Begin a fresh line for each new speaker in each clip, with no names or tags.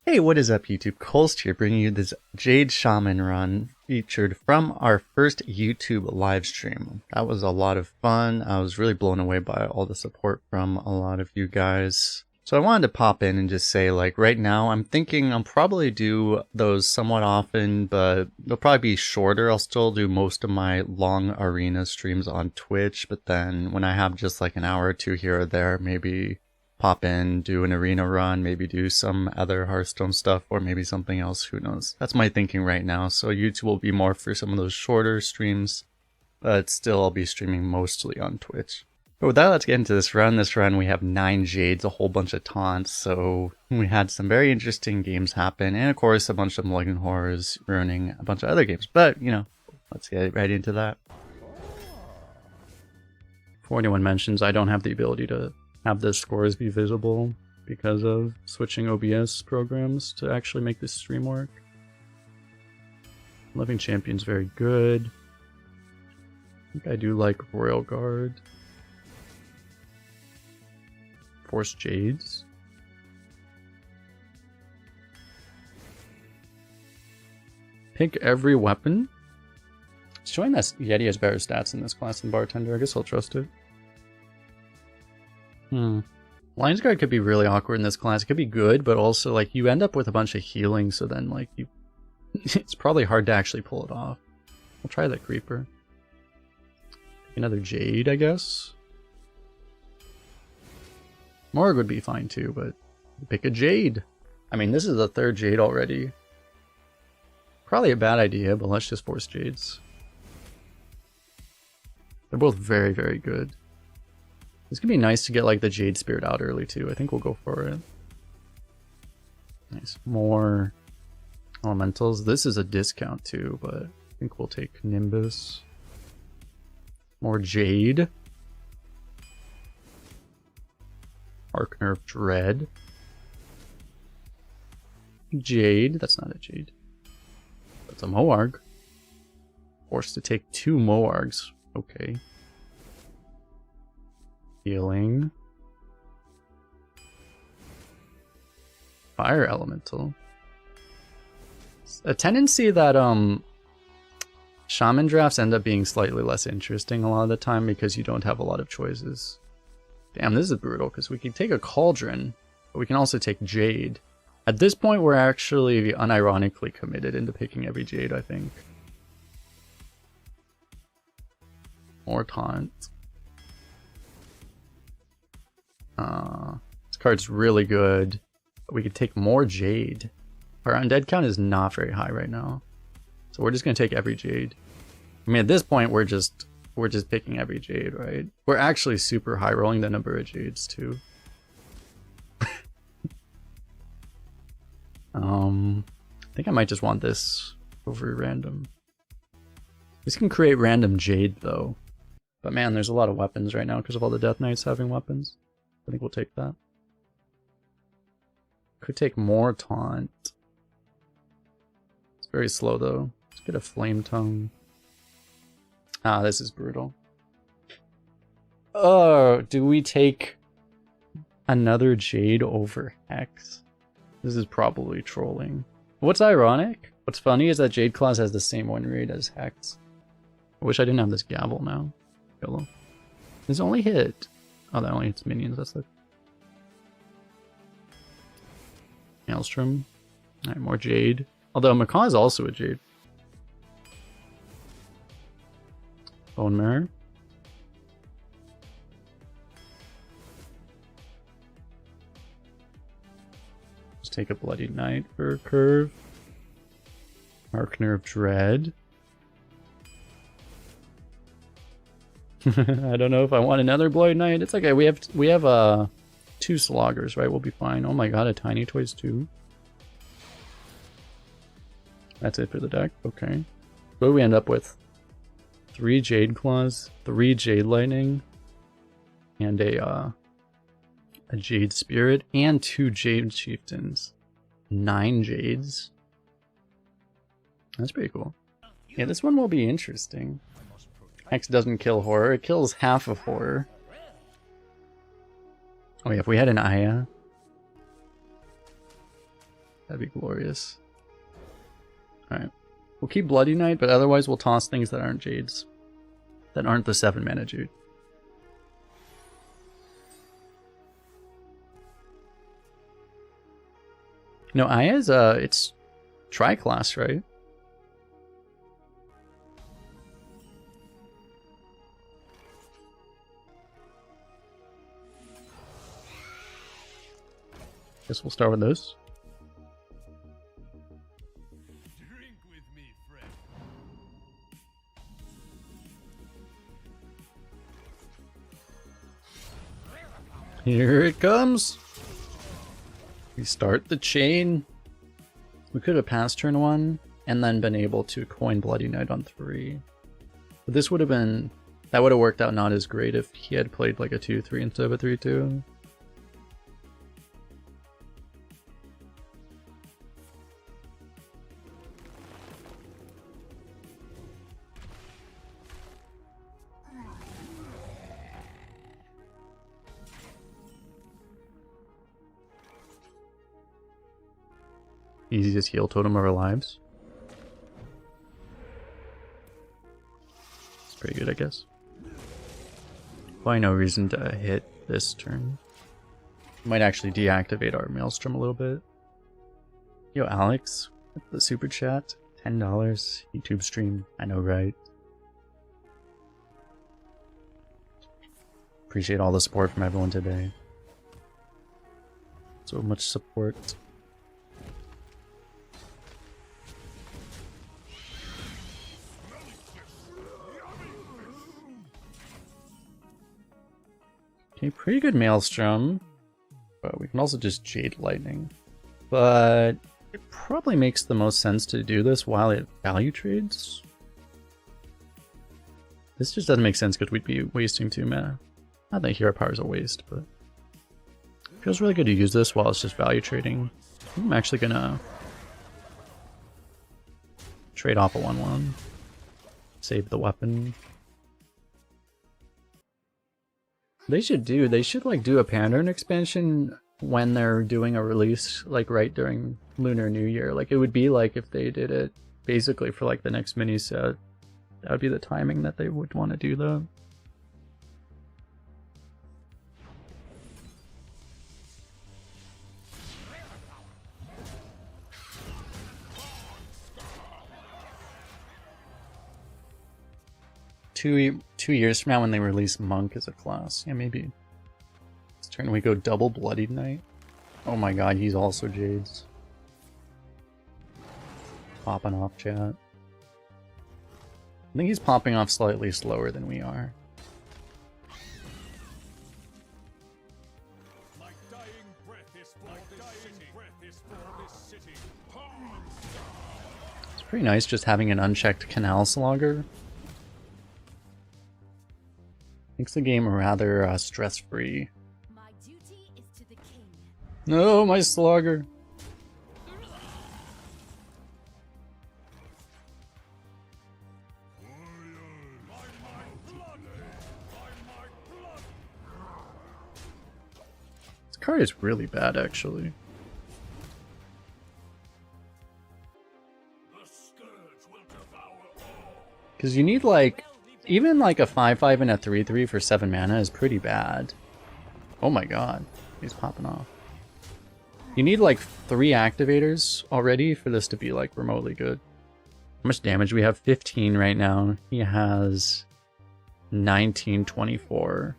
Hey, what is up YouTube? Kolst here, bringing you this Jade Shaman run featured from our first YouTube live stream. That was a lot of fun. I was really blown away by all the support from a lot of you guys. So I wanted to pop in and just say, like, right now I'm thinking I'll probably do those somewhat often, but they'll probably be shorter. I'll still do most of my long arena streams on Twitch, but then when I have just like an hour or two here or there, maybe pop in, do an arena run, maybe do some other Hearthstone stuff, or maybe something else, who knows. That's my thinking right now. So YouTube will be more for some of those shorter streams, but still I'll be streaming mostly on Twitch. But with that, let's get into this run. This run we have 9 Jades, a whole bunch of taunts, so we had some very interesting games happen, and of course a bunch of Malignant Horrors ruining a bunch of other games. But, you know, let's get right into that. Before anyone mentions, I don't have the ability to have the scores be visible because of switching OBS programs to actually make this stream work. Living Champion's very good. I think I do like Royal Guard. Force Jades. Pick every weapon. It's showing that Yeti has better stats in this class than Bartender. I guess I'll trust it. Lion's Guard could be really awkward in this class. It could be good, but also like you end up with a bunch of healing, so then like you it's probably hard to actually pull it off. We'll try that Creeper. Pick another Jade, I guess. Morg would be fine too, but pick a Jade. I mean, this is the 3rd Jade already. Probably a bad idea, but let's just force Jades. They're both very, very good. It's gonna be nice to get like the Jade Spirit out early too. I think we'll go for it. Nice. More elementals. This is a discount too, but I think we'll take Nimbus. More Jade. Harkener of Dread. Jade. That's not a Jade. That's a Moarg. Forced to take 2 Moargs. Okay. Healing. Fire Elemental. A tendency that Shaman drafts end up being slightly less interesting a lot of the time because you don't have a lot of choices. Damn, this is brutal because we can take a Cauldron, but we can also take Jade. At this point, we're actually unironically committed into picking every Jade, I think. More Taunt. This card's really good, but we could take more Jade. Our undead count is not very high right now, so we're just gonna take every Jade. I mean, at this point, we're just picking every Jade, right? We're actually super high rolling the number of Jades too. I think I might just want this over random. This can create random Jade though, but man, there's a lot of weapons right now because of all the Death Knights having weapons. I think we'll take that. Could take more Taunt. It's very slow though. Let's get a Flame Tongue. Ah, this is brutal. Oh, do we take another Jade over Hex? This is probably trolling. What's ironic, what's funny is that Jade class has the same win rate as Hex. I wish I didn't have this Gavel now. Yellow. This only hit. Oh, that only hits minions, that's the Maelstrom. Alright, more Jade. Although Macaw is also a Jade. Bone Mirror. Let's take a Bloody Knight for a curve. Harkener of Dread. I don't know if I want another Bloody Knight. It's okay. We have 2 Sloggers, right? We'll be fine. Oh my god, a Tiny Toys too. That's it for the deck. Okay. What do we end up with? 3 Jade Claws, 3 Jade Lightning, and a Jade Spirit, and 2 Jade Chieftains. 9 Jades. That's pretty cool. Yeah, this one will be interesting. Hex doesn't kill horror, it kills half of horror. Oh yeah, if we had an Aya. That'd be glorious. Alright. We'll keep Bloody Knight, but otherwise we'll toss things that aren't Jades. That aren't the 7 mana Jade. No, Aya's it's tri-class, right? Guess we'll start with this.
Drink with me, friend.
Here it comes. We start the chain. We could have passed turn 1 and then been able to coin Bloody Knight on 3. But this would have been... that would have worked out not as great if he had played like a 2-3 instead of a 3-2. Easiest heal totem of our lives. It's pretty good, I guess. Probably no reason to hit this turn. Might actually deactivate our Maelstrom a little bit. Yo, Alex, with the super chat, $10, YouTube stream, I know, right? Appreciate all the support from everyone today. So much support. Okay, pretty good Maelstrom, but we can also just Jade Lightning. But it probably makes the most sense to do this while it value trades. This just doesn't make sense because we'd be wasting 2 mana. Not that Hero Power is a waste, but it feels really good to use this while it's just value trading. I'm actually gonna trade off a 1/1, save the weapon. They should like do a pattern expansion when they're doing a release, like right during Lunar New Year. Like it would be like if they did it basically for like the next mini set. That would be the timing that they would want to do that. Two years from now when they release Monk as a class. Yeah, maybe. This turn we go double Bloodied Knight. Oh my god, he's also Jades. Popping off, chat. I think he's popping off slightly slower than we are.
My dying breath is for this city.
It's pretty nice just having an unchecked Canal Slogger. Makes the game rather stress-free.
My duty is to the king.
No, my Slogger. This card is really bad, actually. Because you need like... even like a 5/5 and a 3/3 for 7 mana is pretty bad. Oh my god, he's popping off. You need like 3 activators already for this to be like remotely good. How much damage? We have 15 right now. He has 1924.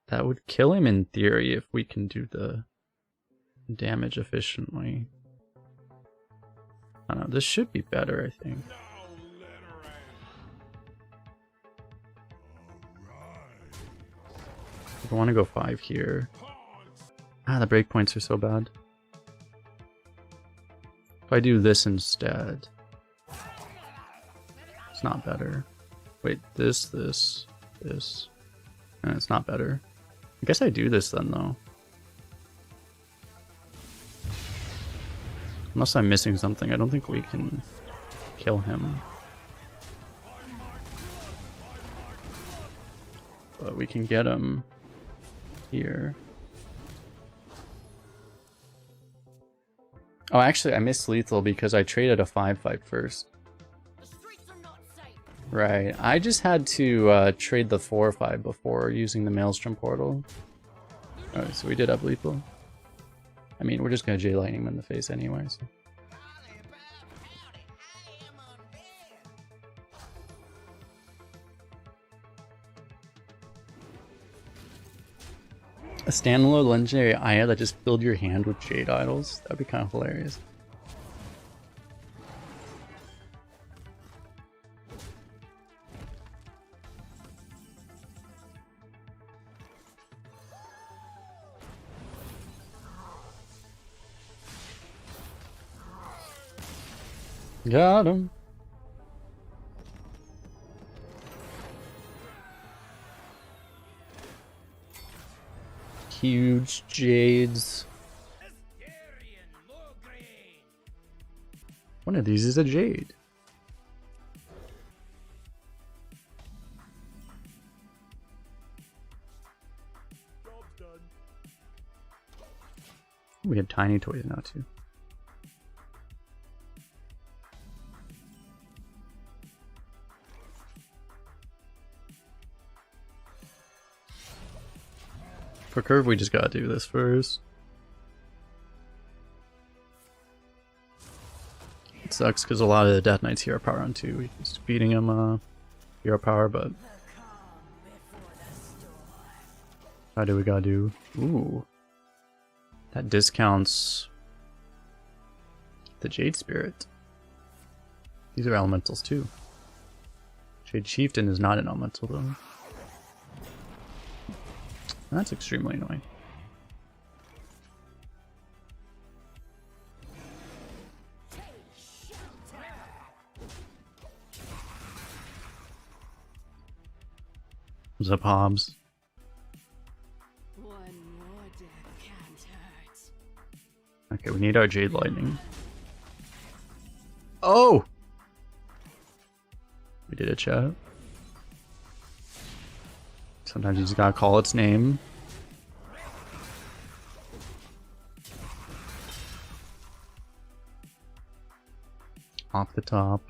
That would kill him in theory if we can do the damage efficiently. I don't know, this should be better, I think. I want to go 5 here. Ah, the breakpoints are so bad. If I do this instead, it's not better. Wait, this. And it's not better. I guess I do this then, though. Unless I'm missing something, I don't think we can kill him. But we can get him here. Oh, actually, I missed lethal because I traded a 5/5 first.
The streets are not safe.
Right. I just had to trade the 4/5 before using the Maelstrom portal. Alright, so we did have lethal. I mean, we're just gonna J Lightning him in the face anyway, so. A standalone legendary Aya that just filled your hand with Jade idols? That'd be kind of hilarious. Got him. Huge Jades. One of these is a Jade.
Job's done.
We have tiny toys now too. For curve, we just gotta do this first. It sucks because a lot of the Death Knights hero power on 2. We're just feeding them hero power, but how do we gotta do? Ooh, that discounts the Jade Spirit. These are elementals too. Jade Chieftain is not an elemental though. That's extremely annoying. What's up, Hobbs?
One more death can't hurt.
Okay, we need our Jade Lightning. Oh! We did it, chat. Sometimes you just gotta call its name. Off the top.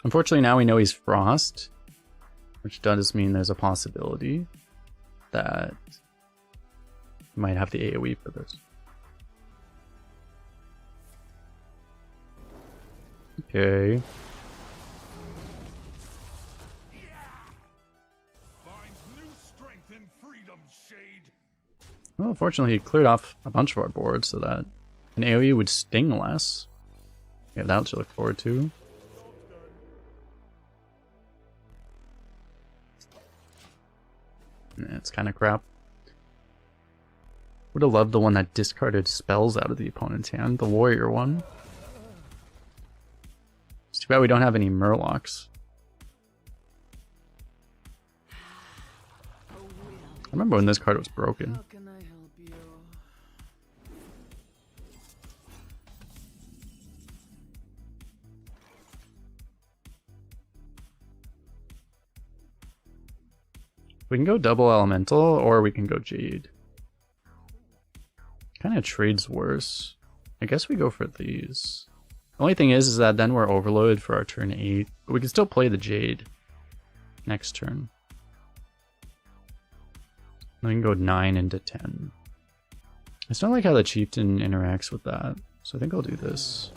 Unfortunately, now we know he's Frost, which does mean there's a possibility that we might have the AoE for this. Okay. Well, fortunately, he cleared off a bunch of our boards so that an AoE would sting less. Yeah, that to look forward to. Yeah, it's kind of crap. Would have loved the one that discarded spells out of the opponent's hand, the warrior one. It's too bad we don't have any Murlocs. I remember when this card was broken.
How can I help you?
We can go double elemental or we can go Jade. Kind of trades worse. I guess we go for these. The only thing is that then we're overloaded for our turn 8. But we can still play the Jade next turn. We can go 9 into 10. I just don't like how the Chieftain interacts with that. So I think I'll do this.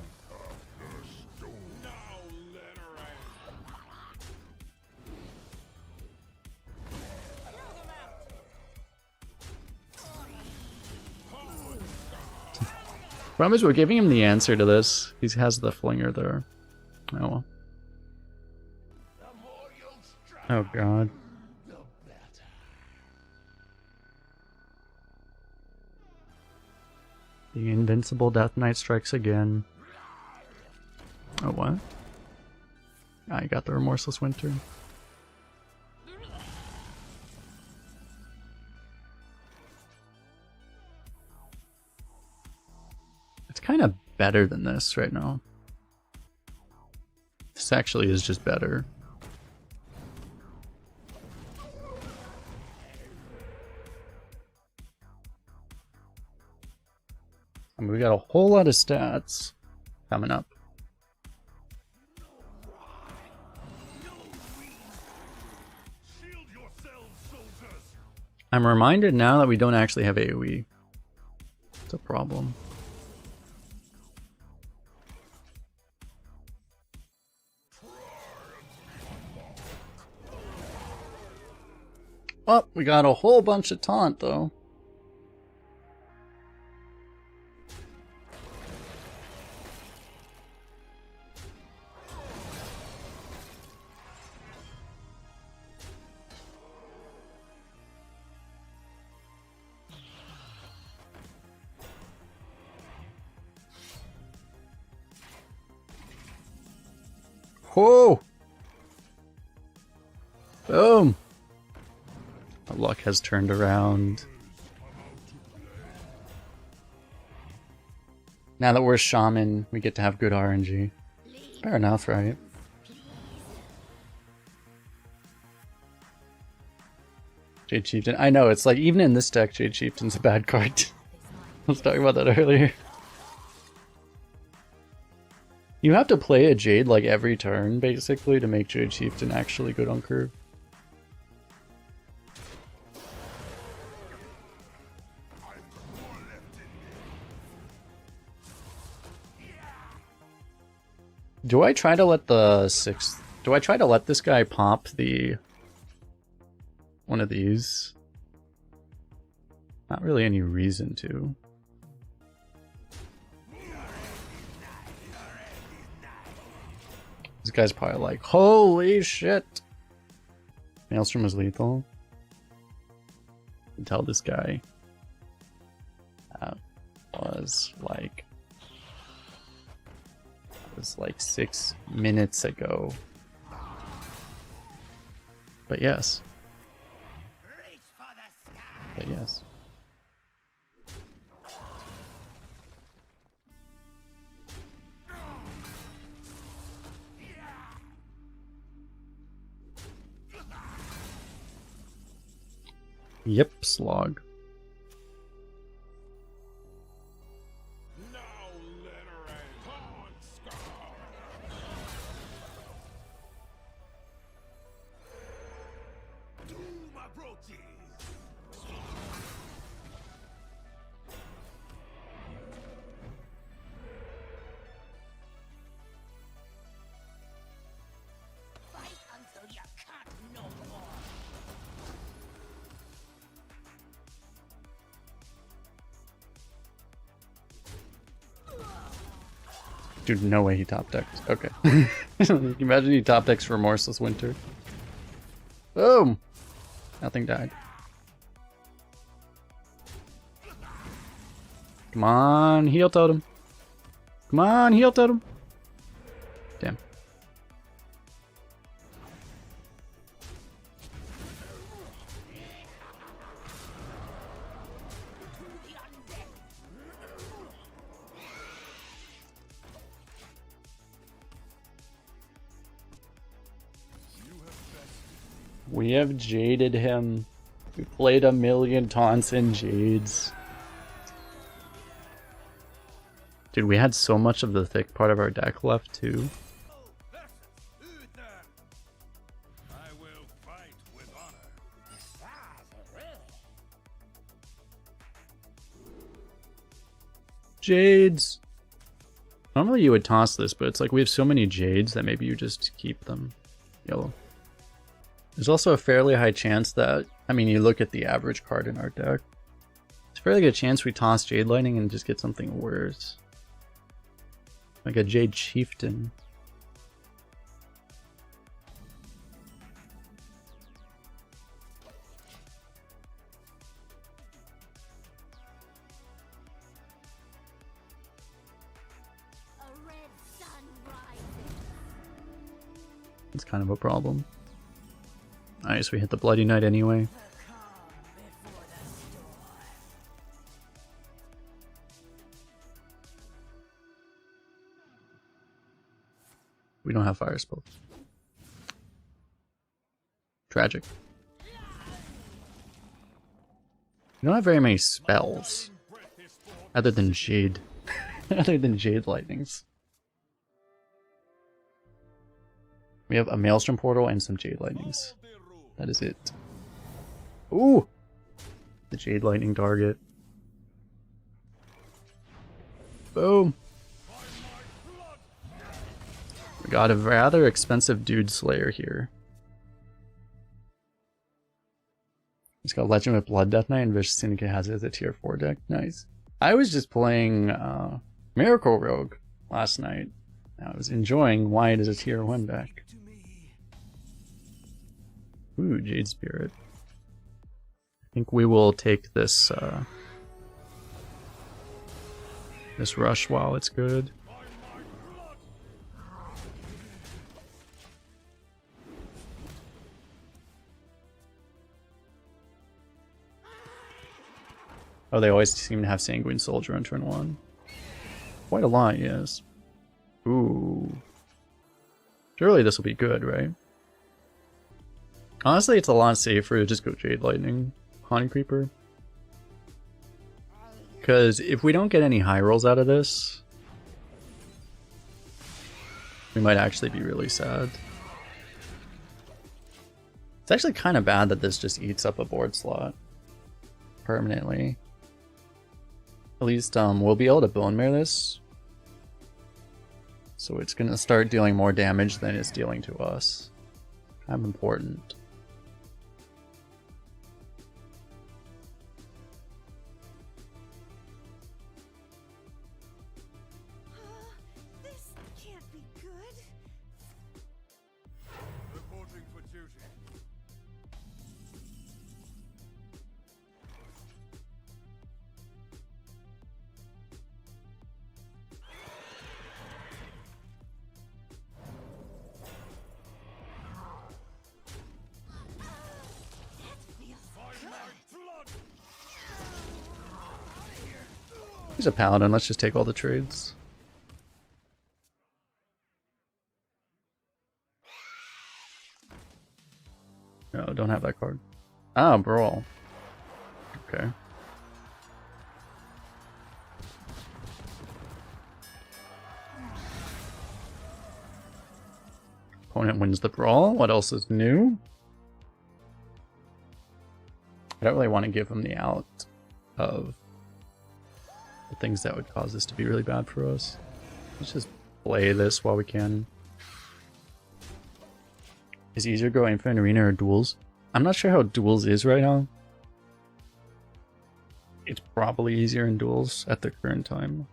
Problem is we're giving him the answer to this. He has the flinger there. Oh well. Oh god. The invincible Death Knight strikes again. Oh what? I got the Remorseless Winter. It's kind of better than this right now. This actually is just better. I mean, we got a whole lot of stats coming up.
Shield yourselves, soldiers.
I'm reminded now that we don't actually have AoE. It's a problem. Oh, we got a whole bunch of taunt though. Whoa! Boom! Our luck has turned around. Now that we're shaman, we get to have good RNG. Fair enough, right? Jade Chieftain. I know, it's like, even in this deck, Jade Chieftain's a bad card. I was talking about that earlier. You have to play a Jade like every turn, basically, to make Jade Chieftain actually good on curve. Do I try to let the sixth... Do I try to let this guy pop the... one of these? Not really any reason to. This guy's probably like, holy shit! Maelstrom is lethal. I can tell this guy that was like 6 minutes ago. But yes. But yes. Yep, slog.
Now let her end. Pawn scar. Doom approaches.
Fight until you can't no more.
Dude, no way he top decks. Okay. Imagine he top decks Remorseless Winter. Boom! Nothing died. Come on, heal totem. Come on, heal totem. Damn. We have jaded him. We played a million taunts and jades. Dude, we had so much of the thick part of our deck left too.
I will fight with honor.
Jades! Normally you would toss this, but it's like we have so many jades that maybe you just keep them yellow. There's also a fairly high chance that, I mean, you look at the average card in our deck. It's a fairly good chance we toss Jade Lightning and just get something worse. Like a Jade Chieftain.
A red sun rises.
It's kind of a problem. Nice, we hit the Bloody Knight anyway.
The calm before the storm.
We don't have fire spells. Tragic. We don't have very many spells.
Breath is for
Other than Jade. Other than Jade Lightnings. We have a Maelstrom Portal and some Jade Lightnings. That is it. Ooh! The Jade Lightning target. Boom! We got a rather expensive Dude Slayer here. He's got Legend with Blood Death Knight and Vicious Syndicate has it as a tier 4 deck. Nice. I was just playing Miracle Rogue last night. I was enjoying why it is a tier 1 deck. Ooh, Jade Spirit. I think we will take this this rush while it's good. Oh, they always seem to have Sanguine Soldier on turn 1. Quite a lot, yes. Ooh. Surely this will be good, right? Honestly, it's a lot safer to just go Jade Lightning, Haunting Creeper. Because if we don't get any high rolls out of this, we might actually be really sad. It's actually kind of bad that this just eats up a board slot permanently. At least we'll be able to Bone Mare this. So it's going to start dealing more damage than it's dealing to us. Kind of important.
This can't be good.
Reporting for duty.
He's a paladin, let's just take all the trades. No, don't have that card. Ah, Brawl. Okay. Opponent wins the Brawl. What else is new? I don't really want to give him the out of the things that would cause this to be really bad for us. Let's just play this while we can. Is it easier to go Infinite Arena or Duels? I'm not sure how Duels is right now. It's probably easier in Duels at the current time.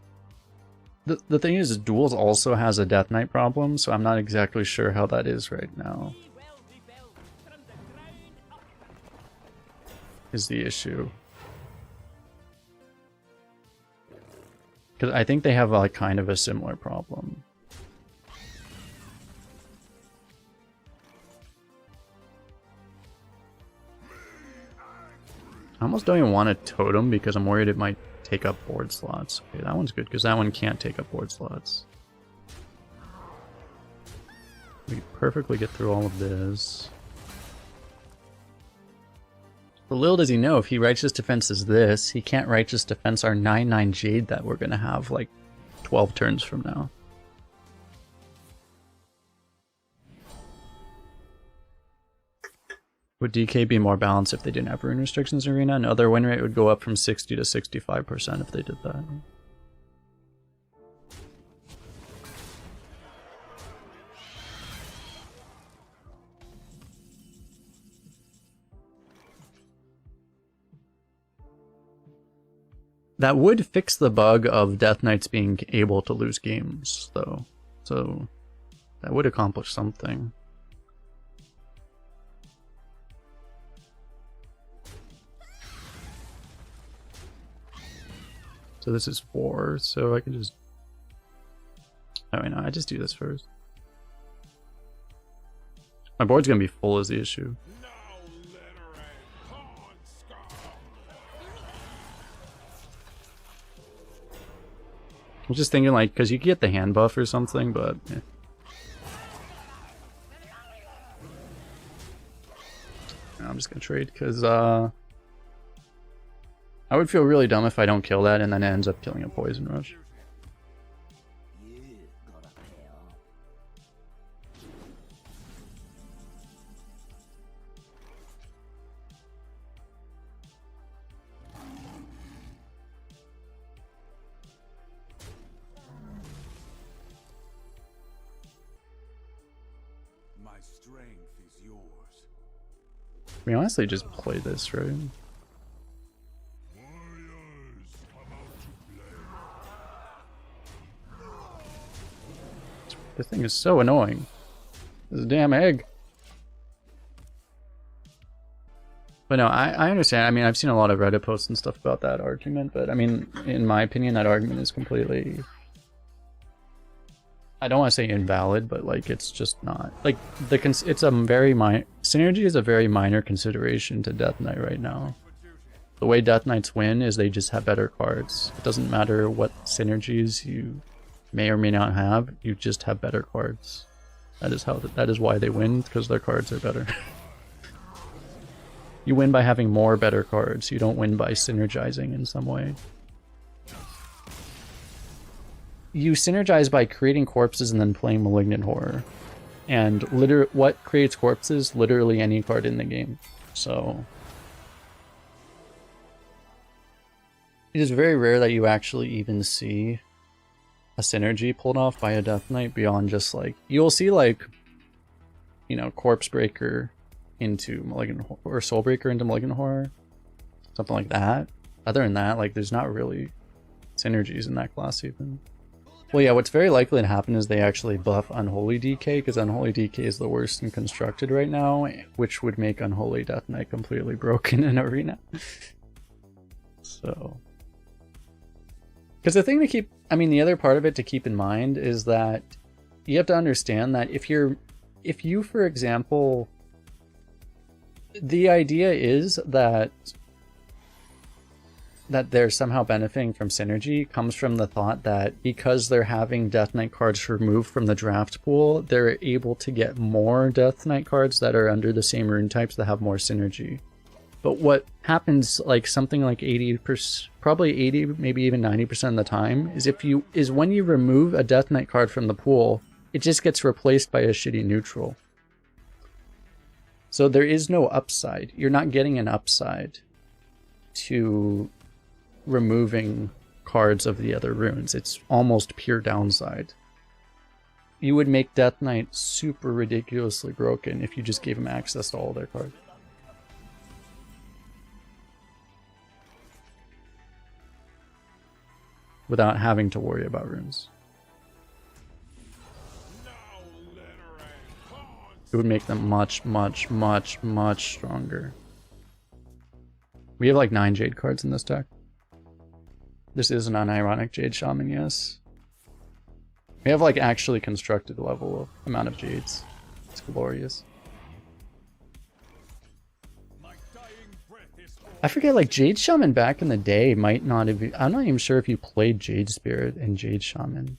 The thing is, Duels also has a Death Knight problem, so I'm not exactly sure how that is right now. Is the issue. Because I think they have like kind of a similar problem. I almost don't even want a totem because I'm worried it might take up board slots. Okay, that one's good because that one can't take up board slots. We can perfectly get through all of this. But little does he know, if he Righteous Defenses this, he can't Righteous Defense our 9/9 Jade that we're gonna have like 12 turns from now. Would DK be more balanced if they didn't have rune restrictions in Arena? No, their win rate would go up from 60 to 65% if they did that. That would fix the bug of Death Knights being able to lose games, though. So that would accomplish something. So this is 4, so I can just... Oh wait, no, I just do this first. My board's gonna be full is the issue.
No littering, pawn scum.
I was just thinking, like, because you get the hand buff or something, but... Eh. I'm just gonna trade, because, I would feel really dumb if I don't kill that and then it ends up killing a poison rush.
You gotta pay up.
My strength is yours.
We honestly just play this, right?
Warriors, come out to play.
This thing is so annoying. This damn egg. But no, I understand. I mean, I've seen a lot of Reddit posts and stuff about that argument, but I mean, in my opinion, that argument is completely... I don't want to say invalid, but like, it's just not. Like, it's a very synergy is a very minor consideration to Death Knight right now. The way Death Knights win is they just have better cards. It doesn't matter what synergies you may or may not have, you just have better cards. That is why they win, because their cards are better. You win by having more better cards. You don't win by synergizing in some way. You synergize by creating corpses and then playing Malignant Horror. And what creates corpses? Literally any card in the game. So it is very rare that you actually even see a synergy pulled off by a Death Knight beyond just like, you'll see like, you know, Corpse Breaker into Malignant Horror, or Soul Breaker into Malignant Horror, something like that. Other than that, like, there's not really synergies in that class even. Well, yeah, what's very likely to happen is they actually buff Unholy DK, because Unholy DK is the worst in Constructed right now, which would make Unholy Death Knight completely broken in Arena. So, because the thing to keep, I mean, the other part of it to keep in mind is that you have to understand that if you, for example, the idea is that they're somehow benefiting from synergy comes from the thought that because they're having Death Knight cards removed from the draft pool, they're able to get more Death Knight cards that are under the same rune types that have more synergy. But what happens, like something like 80%, probably 80, maybe even 90% of the time, is when you remove a Death Knight card from the pool, it just gets replaced by a shitty neutral. So there is no upside. You're not getting an upside to removing cards of the other runes. It's almost pure downside. You would make Death Knight super ridiculously broken if you just gave him access to all their cards. Without having to worry about runes. It would make them much, much, much, much stronger. We have like 9 Jade cards in this deck. This is an unironic Jade Shaman, yes. We have like actually constructed level of amount of Jades. It's glorious. I forget, like Jade Shaman back in the day might not have, I'm not even sure if you played Jade Spirit and Jade Shaman.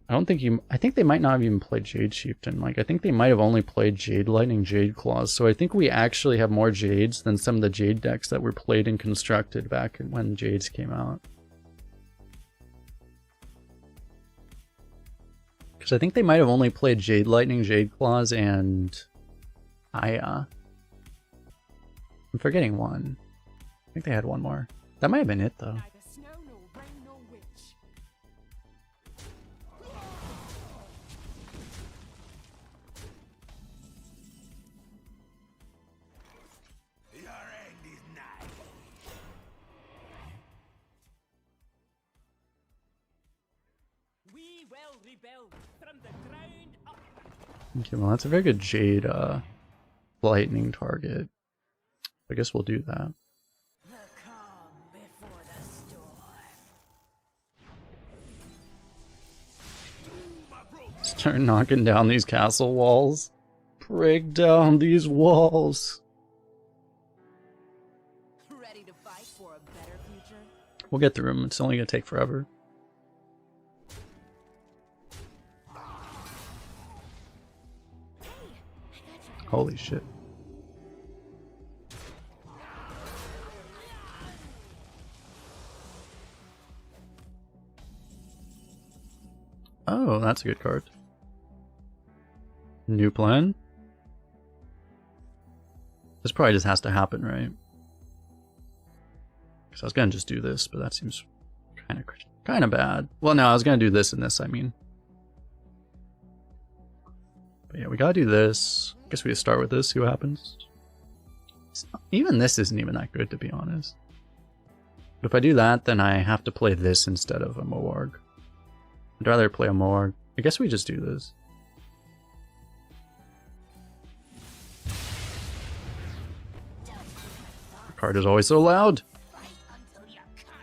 I think they might not have even played Jade Chieftain. Like, I think they might have only played Jade Lightning, Jade Claws. So I think we actually have more Jades than some of the Jade decks that were played and constructed back when Jades came out. Because I think they might have only played Jade Lightning, Jade Claws, and I'm forgetting one. I think they had one more. That might have been it, though. Okay, well, that's a very good Jade lightning target. I guess we'll do that.
The calm before the storm.
Start knocking down these castle walls. Break down these walls.
Ready to fight for a better future?
We'll get through them. It's only gonna take forever. Holy shit. Oh, that's a good card. New plan? This probably just has to happen, right? Because I was gonna just do this, but that seems kind of bad. Well, no, I was gonna do this and this, I mean. But yeah, we gotta do this. I guess we just start with this, see what happens. Even this isn't even that good, to be honest. But if I do that, then I have to play this instead of a Moarg. I'd rather play a Moarg. I guess we just do this. The card is always so loud.
Fight until you can't.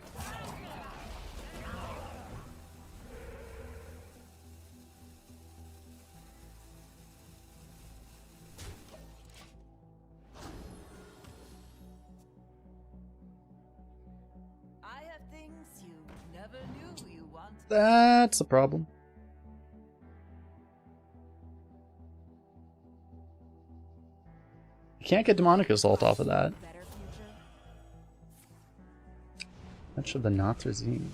I have things you never knew you wanted.
That's a problem. You can't get Demonic Assault off of that.
Better future.
Much of the Natrazine.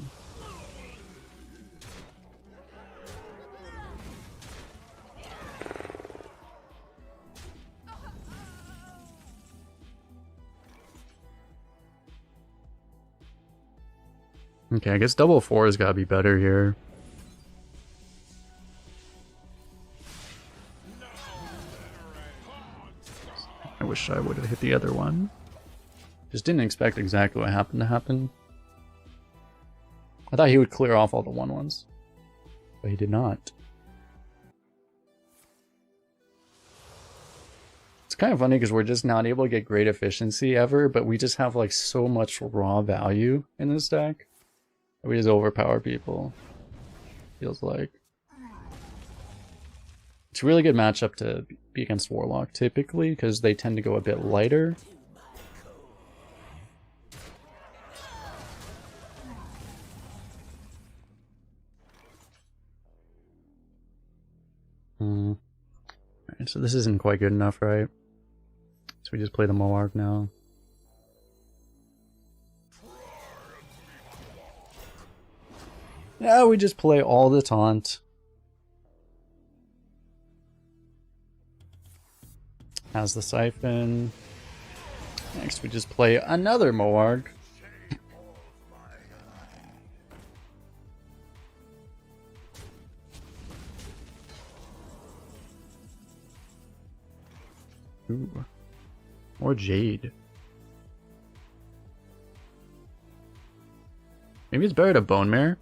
Okay, I guess double 4 has got to be better here. I wish I would have hit the other one. Just didn't expect exactly what happened to happen. I thought he would clear off all the 1/1s, but he did not. It's kind of funny because we're just not able to get great efficiency ever, but we just have like so much raw value in this deck. We just overpower people. Feels like. It's a really good matchup to be against Warlock typically because they tend to go a bit lighter. Alright, so this isn't quite good enough, right? So we just play the Moarg now. Yeah, we just play all the taunt. Has the Siphon. Next we just play another Moarg. Ooh. More Jade. Maybe it's better to Bone Mare.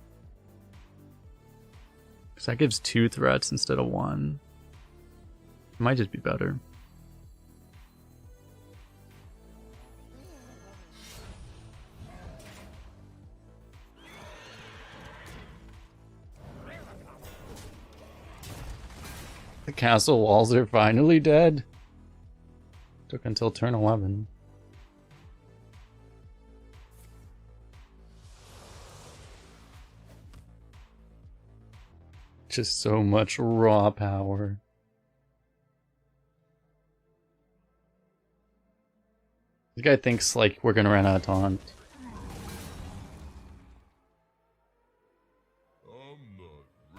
Because that gives 2 threats instead of 1. It might just be better. The castle walls are finally dead. Took until turn 11. Just so much raw power. This guy thinks like we're gonna run out of taunt.
I'm not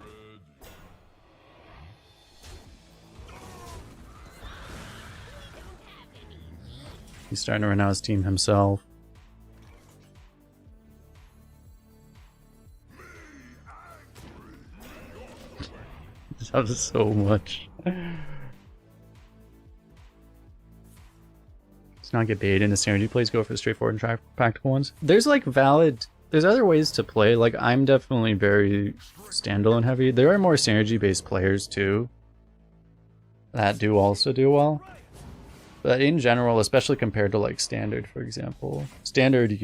ready.
He's starting to run out his team himself. That was so much. Let's not get baited into synergy plays, go for the straightforward and practical ones. There's like there's other ways to play. Like I'm definitely very standalone heavy. There are more synergy based players too that do also do well. But in general, especially compared to like standard, for example, standard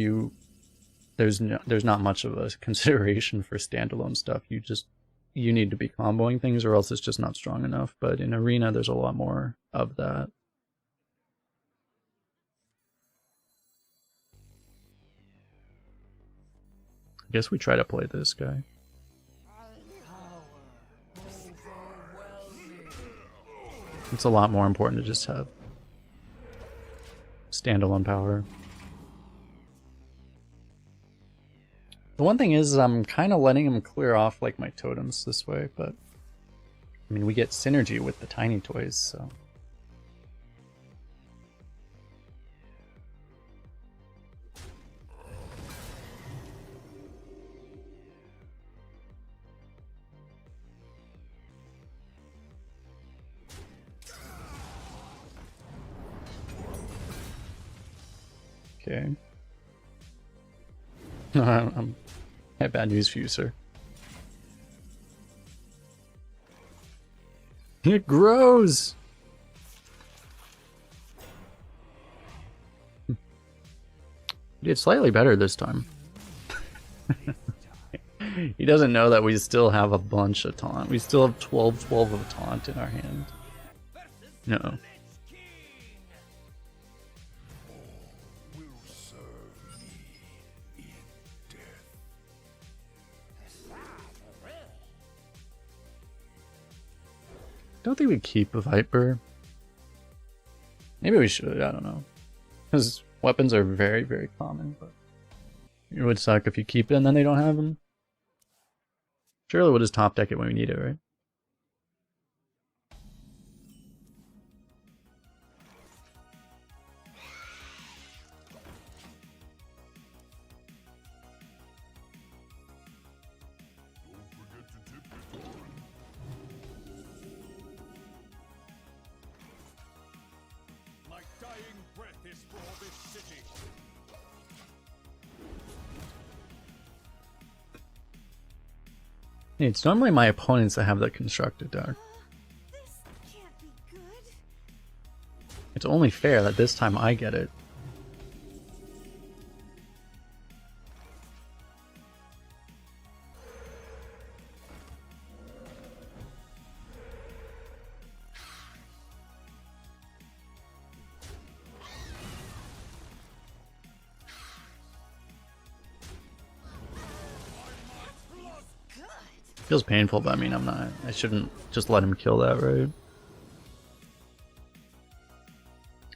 there's not much of a consideration for standalone stuff. You need to be comboing things or else it's just not strong enough. But in Arena, there's a lot more of that. I guess we try to play this guy. It's a lot more important to just have standalone power. The one thing is I'm kind of letting him clear off like my totems this way, but I mean we get synergy with the tiny toys, so. Okay. I have bad news for you, sir. It grows! It's slightly better this time. He doesn't know that we still have a bunch of taunt. We still have 12 of taunt in our hand. No. Don't think we keep a Viper. Maybe we should, I don't know. Because weapons are very, very common, but it would suck if you keep it and then they don't have them. Surely we'll just top deck it when we need it, right?
My dying breath is for this city.
It's normally my opponents that have that constructed deck.
This can't be good.
It's only fair that this time I get it. Feels painful, but I mean, I shouldn't just let him kill that, right?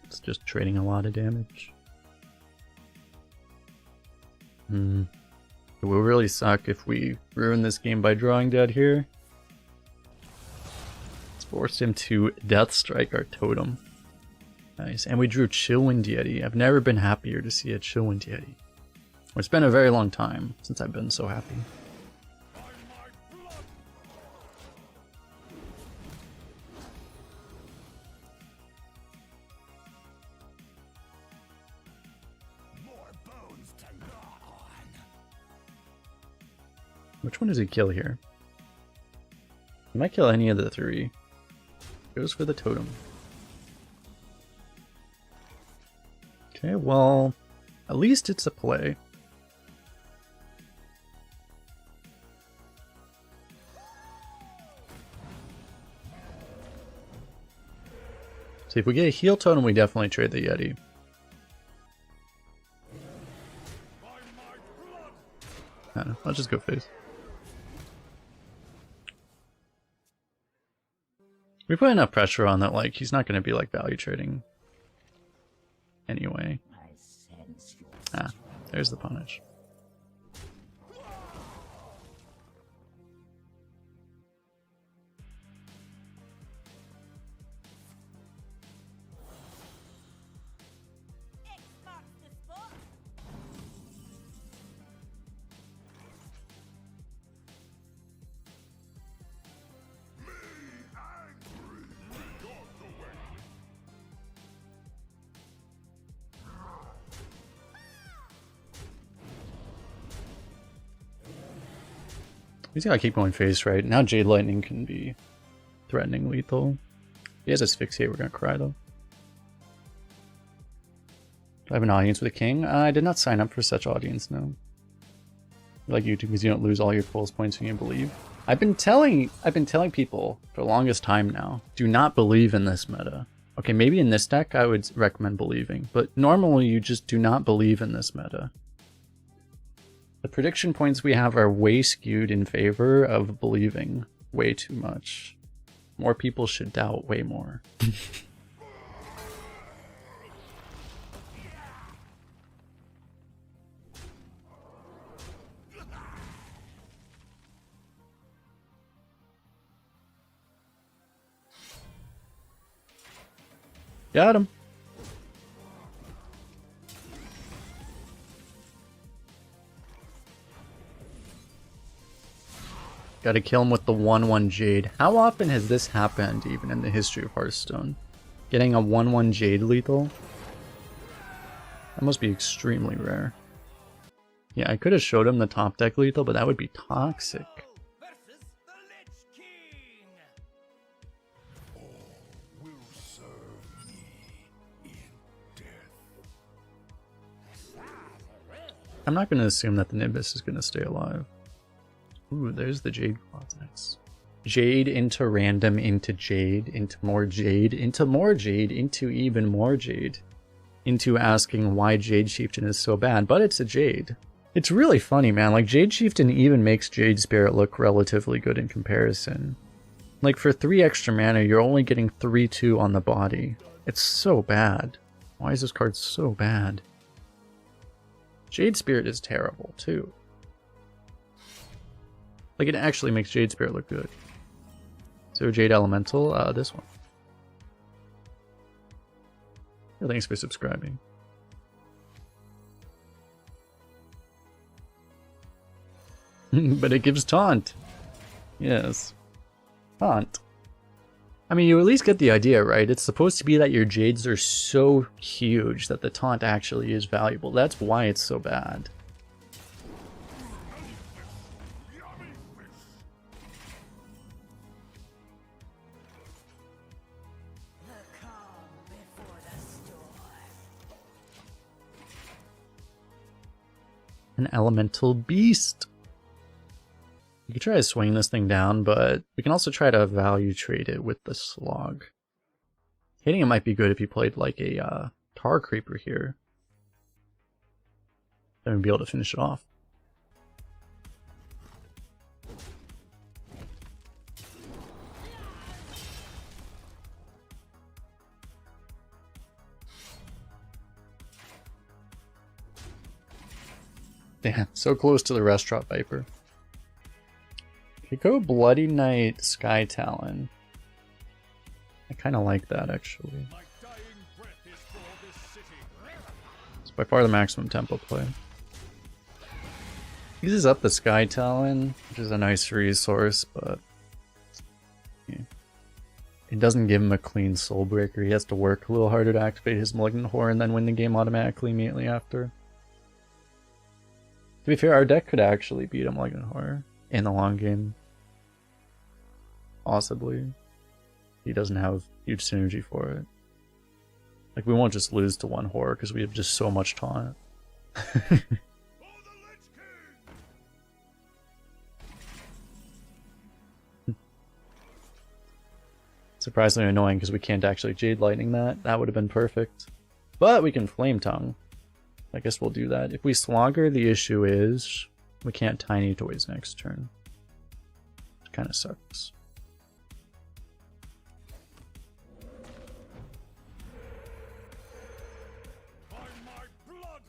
It's just trading a lot of damage. It will really suck if we ruin this game by drawing dead here. Let's force him to Death Strike our totem. Nice, and we drew Chillwind Deity. I've never been happier to see a Chillwind Deity. It's been a very long time since I've been so happy. Which one does he kill here? He might kill any of the three. Goes for the totem. Okay, well, at least it's a play. See, if we get a heal totem, we definitely trade the Yeti. I don't know, I'll just go face. We put enough pressure on that, like, he's not going to be, like, value trading anyway. Ah, there's the punish.
X marks the spot.
He's gotta keep going face, right? Now Jade Lightning can be threatening lethal. He has Asphyxiate, we're gonna cry though. Do I have an audience with a king? I did not sign up for such audience, no. Like YouTube, because you don't lose all your pulse points when you believe. I've been telling people for the longest time now, do not believe in this meta. Okay, maybe in this deck I would recommend believing, but normally you just do not believe in this meta. The prediction points we have are way skewed in favor of believing way too much. More people should doubt way more. Got him. Gotta kill him with the 1/1 Jade. How often has this happened even in the history of Hearthstone? Getting a 1/1 Jade lethal? That must be extremely rare. Yeah, I could have showed him the top deck lethal, but that would be toxic.
Versus the Lich King.
Will serve me in death.
I'm not going to assume that the Nimbus is going to stay alive. Ooh, there's the Jade Claws. Nice. Jade into random, into Jade, into more Jade, into more Jade, into even more Jade. Into asking why Jade Chieftain is so bad, but it's a Jade. It's really funny, man. Like, Jade Chieftain even makes Jade Spirit look relatively good in comparison. Like, for 3 extra mana, you're only getting 3/2 on the body. It's so bad. Why is this card so bad? Jade Spirit is terrible, too. Like, it actually makes Jade Spirit look good. So, Jade Elemental, this one. Yeah, thanks for subscribing. But it gives taunt. Yes. Taunt. I mean, you at least get the idea, right? It's supposed to be that your Jades are so huge that the taunt actually is valuable. That's why it's so bad.
The calm before the storm.
An elemental beast. You could try to swing this thing down, but we can also try to value trade it with the slog. Hitting it might be good if you played like a Tar Creeper here. Then we'd be able to finish it off. Damn, so close to the Restaurant Viper. We go Bloody Knight Sky Talon. I kind of like that, actually.
My dying breath is for this city.
It's by far the maximum tempo play. Uses up the Sky Talon, which is a nice resource, but yeah. It doesn't give him a clean Soul Breaker. He has to work a little harder to activate his Malignant Horror and then win the game automatically immediately after. To be fair, our deck could actually beat a Malignant Horror in the long game. Possibly. He doesn't have huge synergy for it. Like, we won't just lose to one Horror because we have just so much taunt.
For the Lich King.
Surprisingly annoying because we can't actually Jade Lightning that. That would have been perfect. But we can Flame Tongue. I guess we'll do that. If we Slogger, the issue is we can't Tiny Toys next turn. It kind of sucks.
By my blood.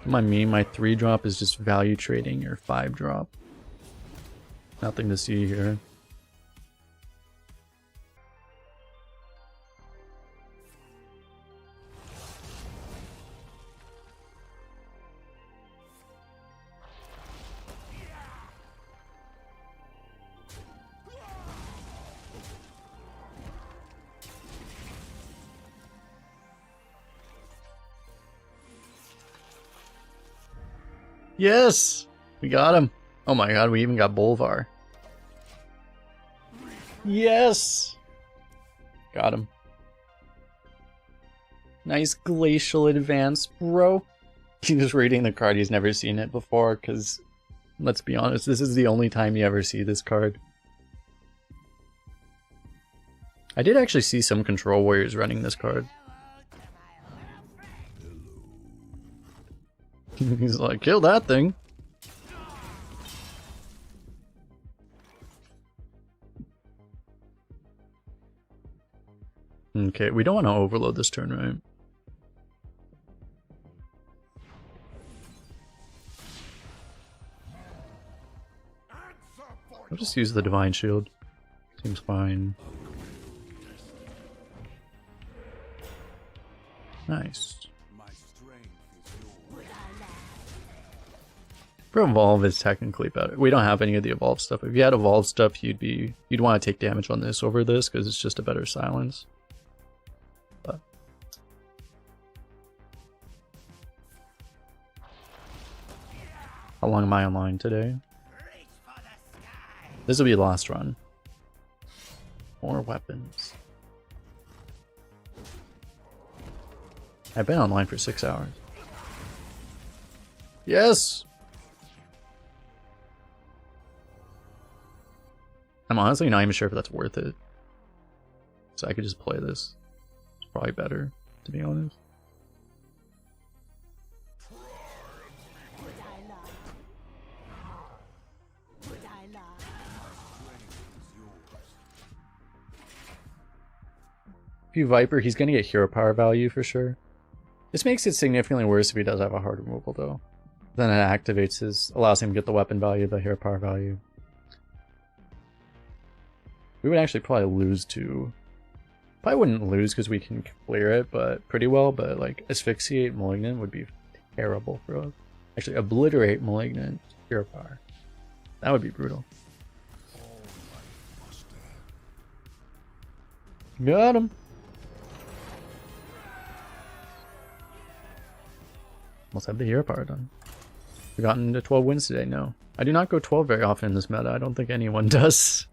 Come on, me. My 3-drop is just value trading your 5-drop. Nothing to see here. Yes! We got him. Oh my god, we even got Bolvar. Yes! Got him. Nice Glacial Advance, bro. He's just reading the card, he's never seen it before, because, let's be honest, this is the only time you ever see this card. I did actually see some Control Warriors running this card. He's like, kill that thing. Okay, we don't want to overload this turn, right? I'll just use the Divine Shield. Seems fine. Nice.
My strength is yours.
For evolve is technically better. We don't have any of the evolve stuff. If you had evolve stuff, you'd want to take damage on this over this because it's just a better silence. But how long am I online today? This will be the last run. More weapons. I've been online for 6 hours. Yes! I'm honestly not even sure if that's worth it. So I could just play this. It's probably better, to be honest. If you Viper, he's gonna get hero power value for sure. This makes it significantly worse if he does have a hard removal though. Then it activates allows him to get the weapon value, the hero power value. We would actually probably lose to... Probably wouldn't lose because we can clear it but pretty well, but like asphyxiate Malignant would be terrible for us. Actually, obliterate Malignant hero power. That would be brutal. Got him! Must have the hero power done. We've gotten to 12 wins today, no. I do not go 12 very often in this meta, I don't think anyone does.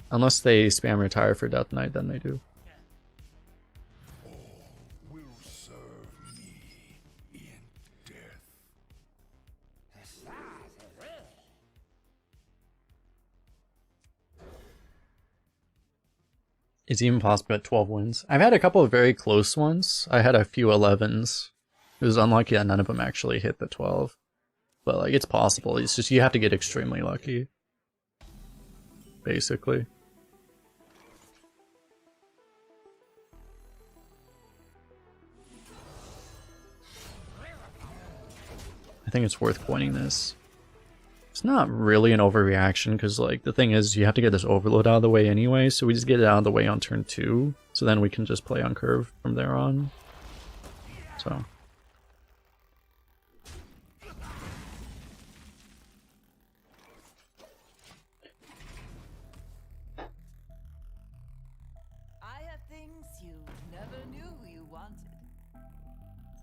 Unless they spam retire for Death Knight, then they do.
All will serve me in death.
It's even possible at 12 wins. I've had a couple of very close ones. I had a few 11s. It was unlucky that none of them actually hit the 12. But like, it's possible. It's just you have to get extremely lucky. Basically. I think it's worth pointing this. It's not really an overreaction because like the thing is you have to get this overload out of the way anyway, so we just get it out of the way on turn 2, so then we can just play on curve from there on. So
I have things you never knew you wanted.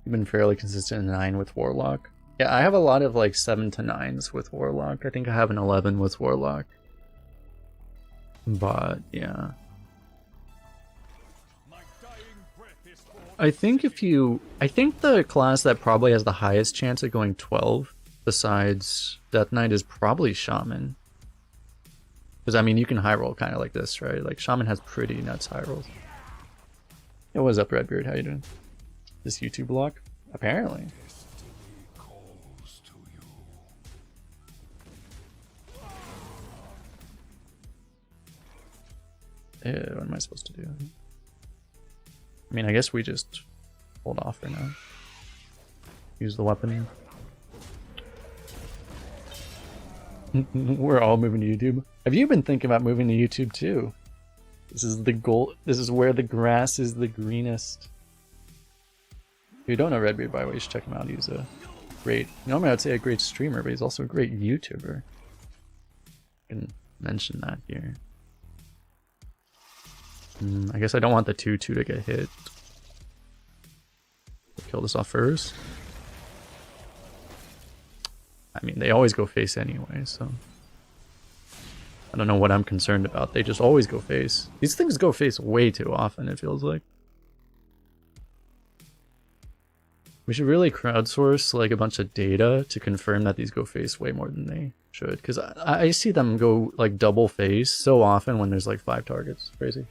I've been fairly consistent in 9 with Warlock. Yeah, I have a lot of like 7 to 9s with Warlock. I think I have an 11 with Warlock. But yeah.
My dying breath is for
I think the class that probably has the highest chance of going 12 besides Death Knight is probably Shaman. Because I mean you can high roll kind of like this, right? Like Shaman has pretty nuts high rolls. Hey, what's up, Redbeard? How you doing? This YouTube block? Apparently.
Calls to you.
What am I supposed to do? I mean, I guess we just hold off for now. Use the weapon. We're all moving to YouTube. Have you been thinking about moving to YouTube too? This is the goal. This is where the grass is the greenest. If you don't know Redbeard, by the way, you should check him out. He's a great, normally I'd say a great streamer, but he's also a great YouTuber. I can mention that here. I guess I don't want the 2-2 to get hit. Kill this off first. I mean, they always go face anyway, so... I don't know what I'm concerned about. They just always go face. These things go face way too often, it feels like. We should really crowdsource like a bunch of data to confirm that these go face way more than they should. Because I see them go like double face so often when there's like 5 targets. Crazy.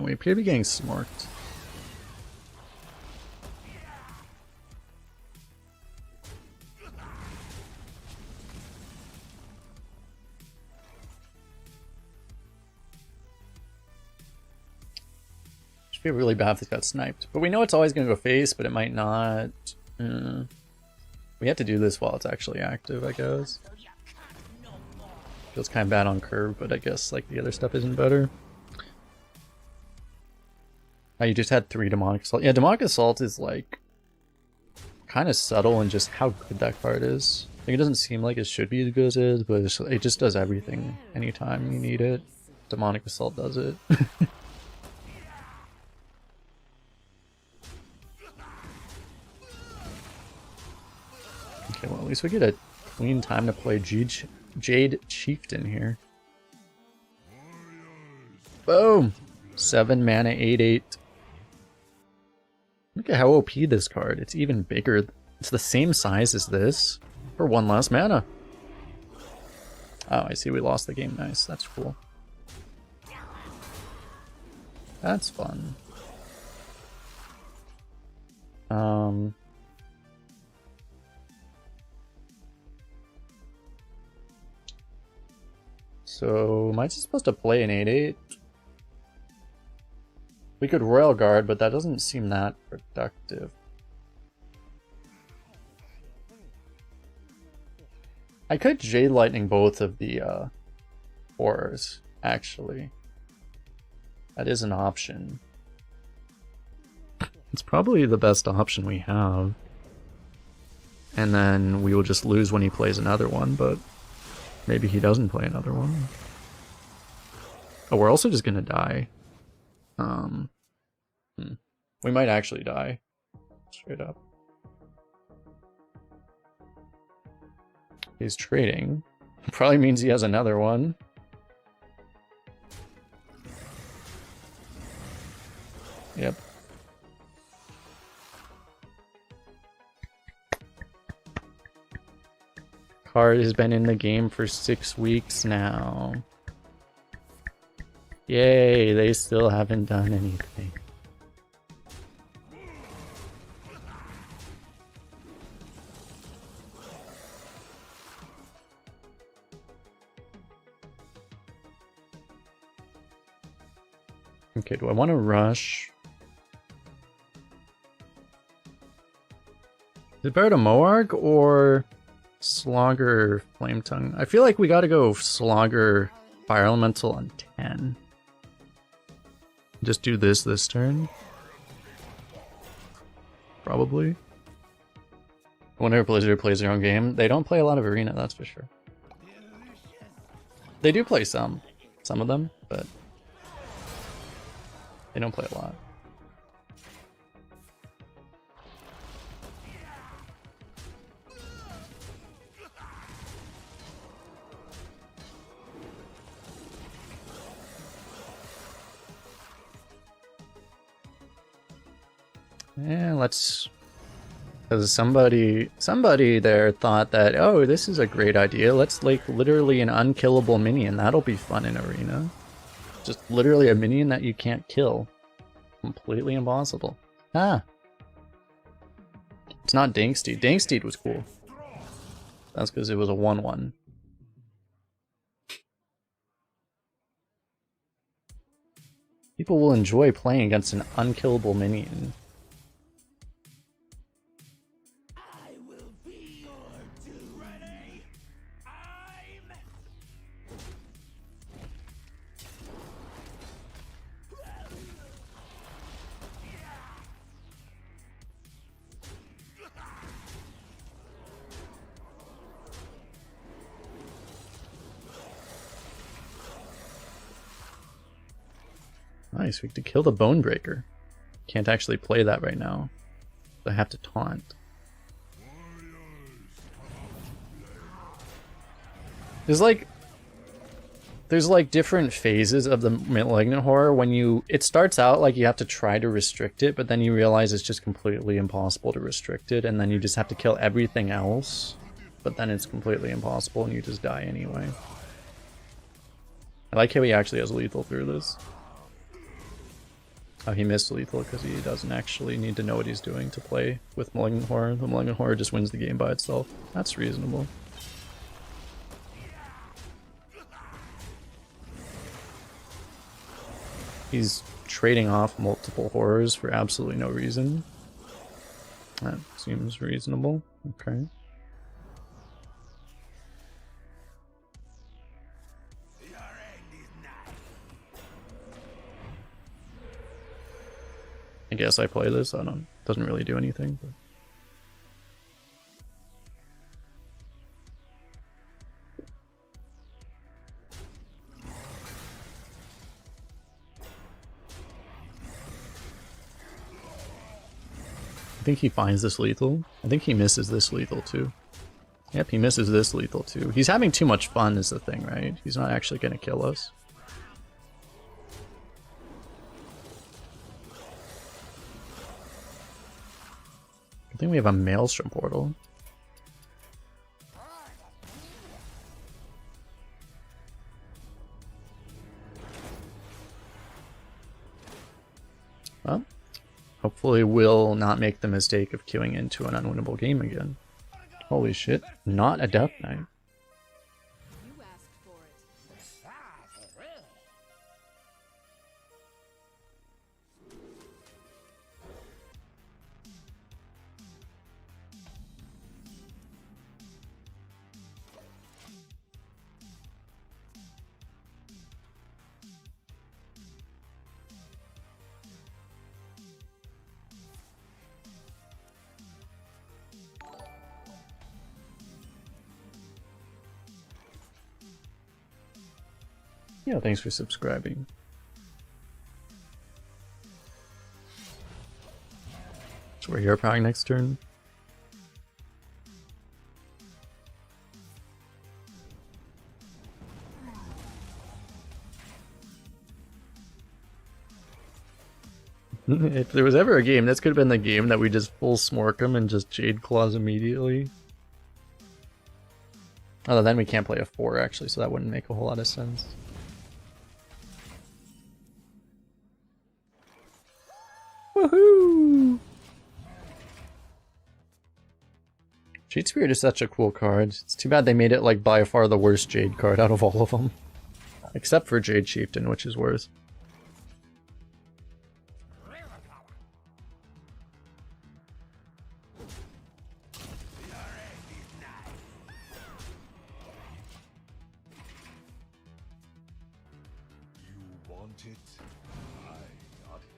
We appear to be getting smorked. Should be really bad if this got sniped. But we know it's always going to go face, but it might not. We have to do this while it's actually active, I guess. Feels kind of bad on curve, but I guess like the other stuff isn't better. Oh, you just had 3 Demonic Assault. Yeah, Demonic Assault is like kind of subtle in just how good that card is. Like, it doesn't seem like it should be as good as it is, but it just does everything anytime you need it. Demonic Assault does it. Okay, well, at least we get a clean time to play Jade Chieftain here. Boom! 7 mana, 8/8. Look at how OP this card. It's even bigger. It's the same size as this for 1 less mana. Oh, I see we lost the game. Nice. That's cool. That's fun. So, am I just supposed to play an 8/8? We could Royal Guard, but that doesn't seem that productive. I could Jade Lightning both of the horrors, actually. That is an option. It's probably the best option we have. And then we will just lose when he plays another one, but maybe he doesn't play another one. Oh, we're also just gonna die. We might actually die. Straight up. He's trading. Probably means he has another one. Yep. Card has been in the game for 6 weeks now. Yay, they still haven't done anything. Okay, do I want to rush? Is it better to Moarg or Slogger Flame Tongue? I feel like we gotta go Slogger Fire Elemental on 10. Just do this turn. Probably. Whenever Blizzard plays their own game, they don't play a lot of Arena, that's for sure. They do play some of them, but they don't play a lot. Yeah, let's... Because somebody there thought that, oh, this is a great idea. Let's like literally an unkillable minion. That'll be fun in Arena. Just literally a minion that you can't kill. Completely impossible. Ah. It's not Danksteed. Danksteed was cool. That's because it was a 1/1. People will enjoy playing against an unkillable minion. Nice, we get to kill the Bonebreaker. Can't actually play that right now. I have to taunt. There's like different phases of the Malignant Horror. When it starts out like you have to try to restrict it, but then you realize it's just completely impossible to restrict it, and then you just have to kill everything else, but then it's completely impossible and you just die anyway. I like how he actually has lethal through this. Oh, he missed lethal because he doesn't actually need to know what he's doing to play with Malignant Horror. The Malignant Horror just wins the game by itself. That's reasonable. He's trading off multiple horrors for absolutely no reason. That seems reasonable. Okay. guess I play this. I don't. Doesn't really do anything. But. I think he finds this lethal. I think he misses this lethal too. Yep, he misses this lethal too. He's having too much fun is the thing, right? He's not actually going to kill us. I think we have a Maelstrom portal. Well, hopefully we'll not make the mistake of queuing into an unwinnable game again. Holy shit, not a Death Knight.
You asked for it.
Yeah, thanks for subscribing. So we're here probably next turn. If there was ever a game, this could have been the game that we just full smork him and just Jade Claws immediately. Although then we can't play a 4 actually, so that wouldn't make a whole lot of sense. Woohoo! Jade Spirit is such a cool card. It's too bad they made it like by far the worst Jade card out of all of them. Except for Jade Chieftain, which is worse.
You want it? I got it.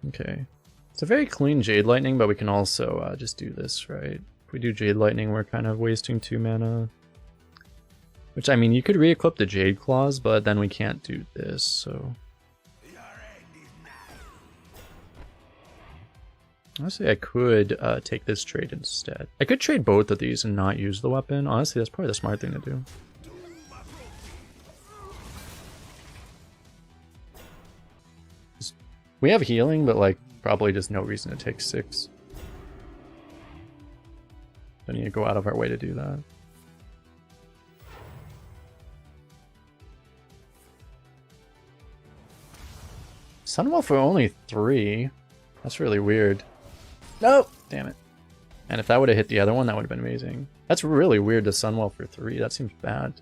Okay. It's a very clean Jade Lightning, but we can also just do this, right? If we do Jade Lightning, we're kind of wasting 2 mana. Which, I mean, you could re-equip the Jade Claws, but then we can't do this, so... Honestly, I could take this trade instead. I could trade both of these and not use the weapon. Honestly, that's probably the smart thing to do. We have healing, but like probably just no reason to take 6. Don't need to go out of our way to do that. Sunwolf for only 3? That's really weird. Nope! Damn it. And if that would have hit the other one, that would have been amazing. That's really weird to Sunwolf for 3. That seems bad.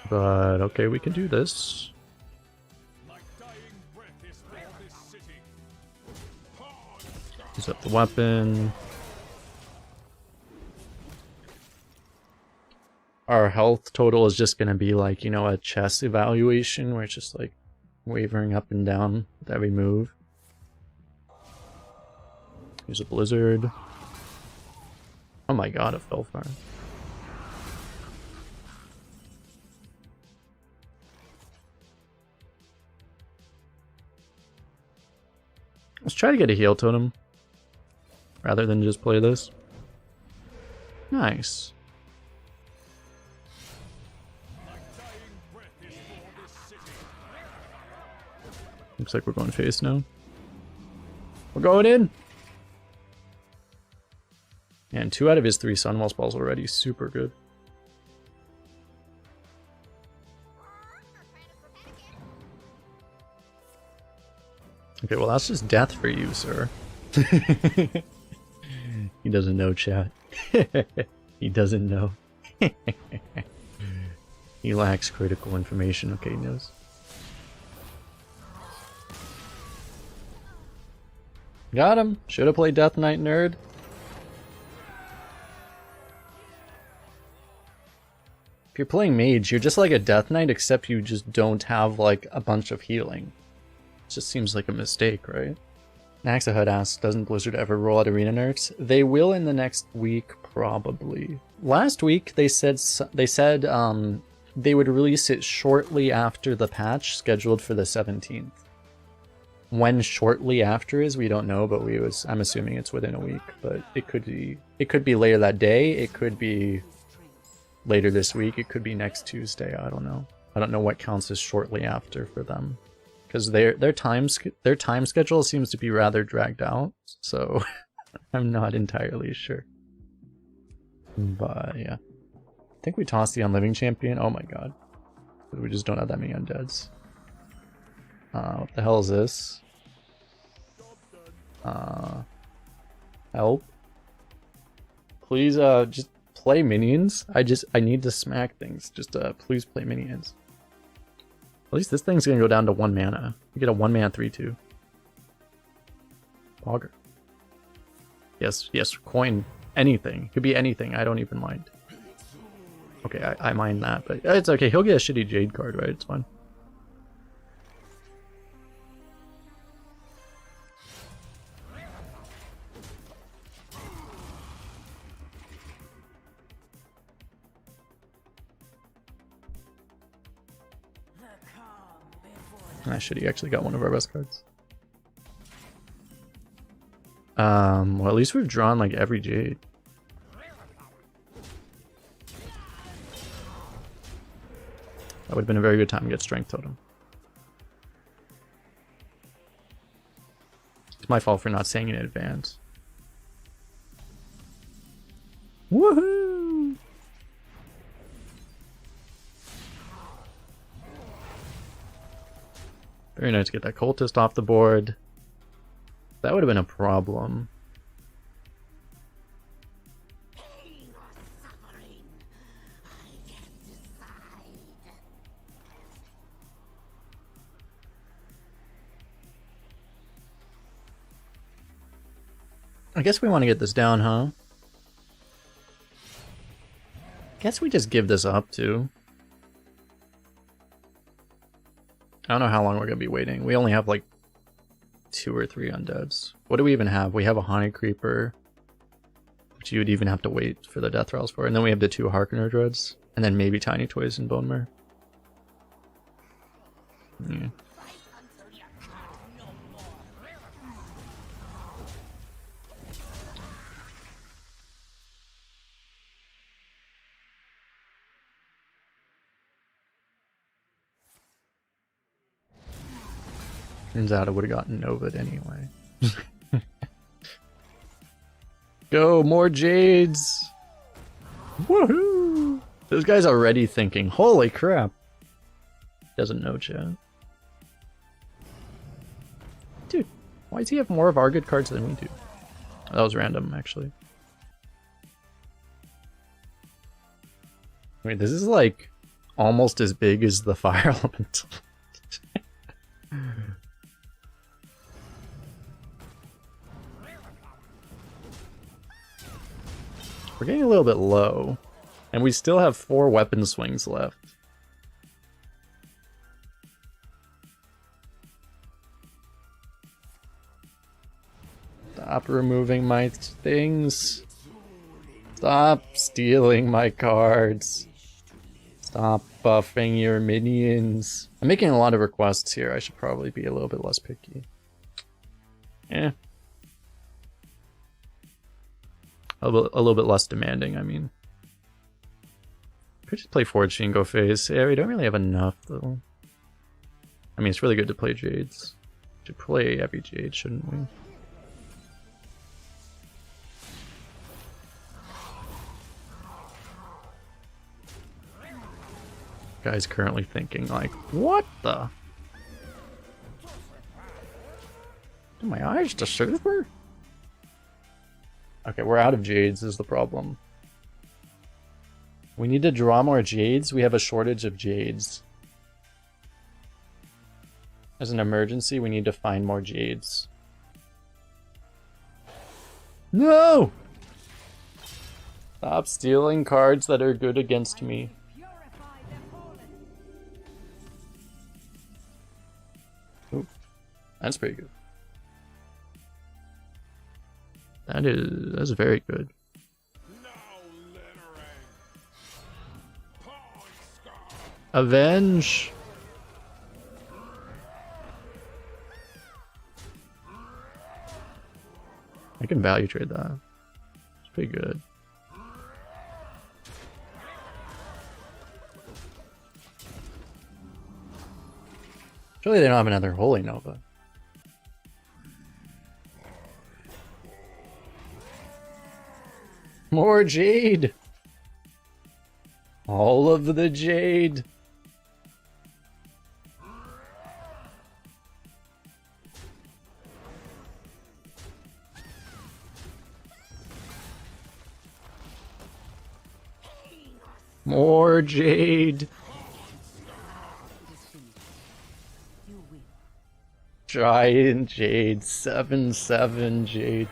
But okay, we can do this.
My dying breath is for this city.
Use up the weapon. Our health total is just gonna be like, you know, a chess evaluation where it's just like wavering up and down with every move. Use a blizzard. Oh my god, it fell far. Let's try to get a heal totem rather than just play this. Nice.
My dying breath is for this city.
Looks like we're going face now. We're going in! And 2 out of his 3 Sunwell spells already. Super good. Okay, well that's just death for you, sir. He doesn't know, chat. He doesn't know. He lacks critical information. Okay, he knows. Got him. Should have played Death Knight, nerd. If you're playing mage, you're just like a Death Knight, except you just don't have like a bunch of healing. It just seems like a mistake, right? Naxahud asks, doesn't Blizzard ever roll out arena nerfs? They will in the next week, probably. Last week they said they would release it shortly after the patch scheduled for the 17th. When shortly after is, we don't know, but I'm assuming it's within a week. But it could be later that day. It could be later this week. It could be next Tuesday. I don't know. I don't know what counts as shortly after for them, because their time schedule seems to be rather dragged out. So I'm not entirely sure. But yeah, I think we tossed the Unliving Champion. Oh my god, we just don't have that many undeads. What the hell is this? Help. Please, just play minions. I need to smack things. Just, please play minions. At least this thing's gonna go down to 1 mana. You get a 1 mana 3/2. Bogger. Yes, coin anything. Could be anything. I don't even mind. Okay, I mind that, but it's okay. He'll get a shitty Jade card, right? It's fine. Ah, shit, he actually got one of our best cards. Well, at least we've drawn like every Jade. That would have been a very good time to get Strength Totem. It's my fault for not saying in advance. Woohoo! Very nice to get that cultist off the board. That would have been a problem.
Pain or suffering, I can't decide.
I guess we want to get this down, huh? Guess we just give this up too. I don't know how long we're gonna be waiting. We only have like 2 or 3 undeads. What do we even have? We have a Haunted Creeper, which you would even have to wait for the Death Rattles for. And then we have the 2 Harkener Dreads. And then maybe Tiny Toys and Bone Mare. Yeah.
Fight until you can't no more.
Turns out I would have gotten Nova'd anyway. Go, more Jades! Woohoo! This guy's already thinking, holy crap. Doesn't know, chat. Dude, why does he have more of our good cards than we do? Oh, that was random, actually. Wait, this is like almost as big as the Fire Elemental. We're getting a little bit low, and we still have 4 weapon swings left. Stop removing my things. Stop stealing my cards. Stop buffing your minions. I'm making a lot of requests here. I should probably be a little bit less picky. Yeah. A little bit less demanding, I mean. Could just play Forge and go phase. Yeah, we don't really have enough, though. I mean, it's really good to play Jades. Should play every Jade, shouldn't we? Guy's currently thinking, like, what the? Do my eyes deceive me? Okay, we're out of Jades is the problem. We need to draw more Jades. We have a shortage of Jades. As an emergency, we need to find more Jades. No! Stop stealing cards that are good against me.
Purify their fallen.
Ooh, that's pretty good. That's very good.
No littering. Pawn scar.
Avenge! I can value trade that. It's pretty good. Surely they don't have another Holy Nova. More Jade! All of the Jade! More Jade!
You win.
Giant Jade, 7/7 Jade.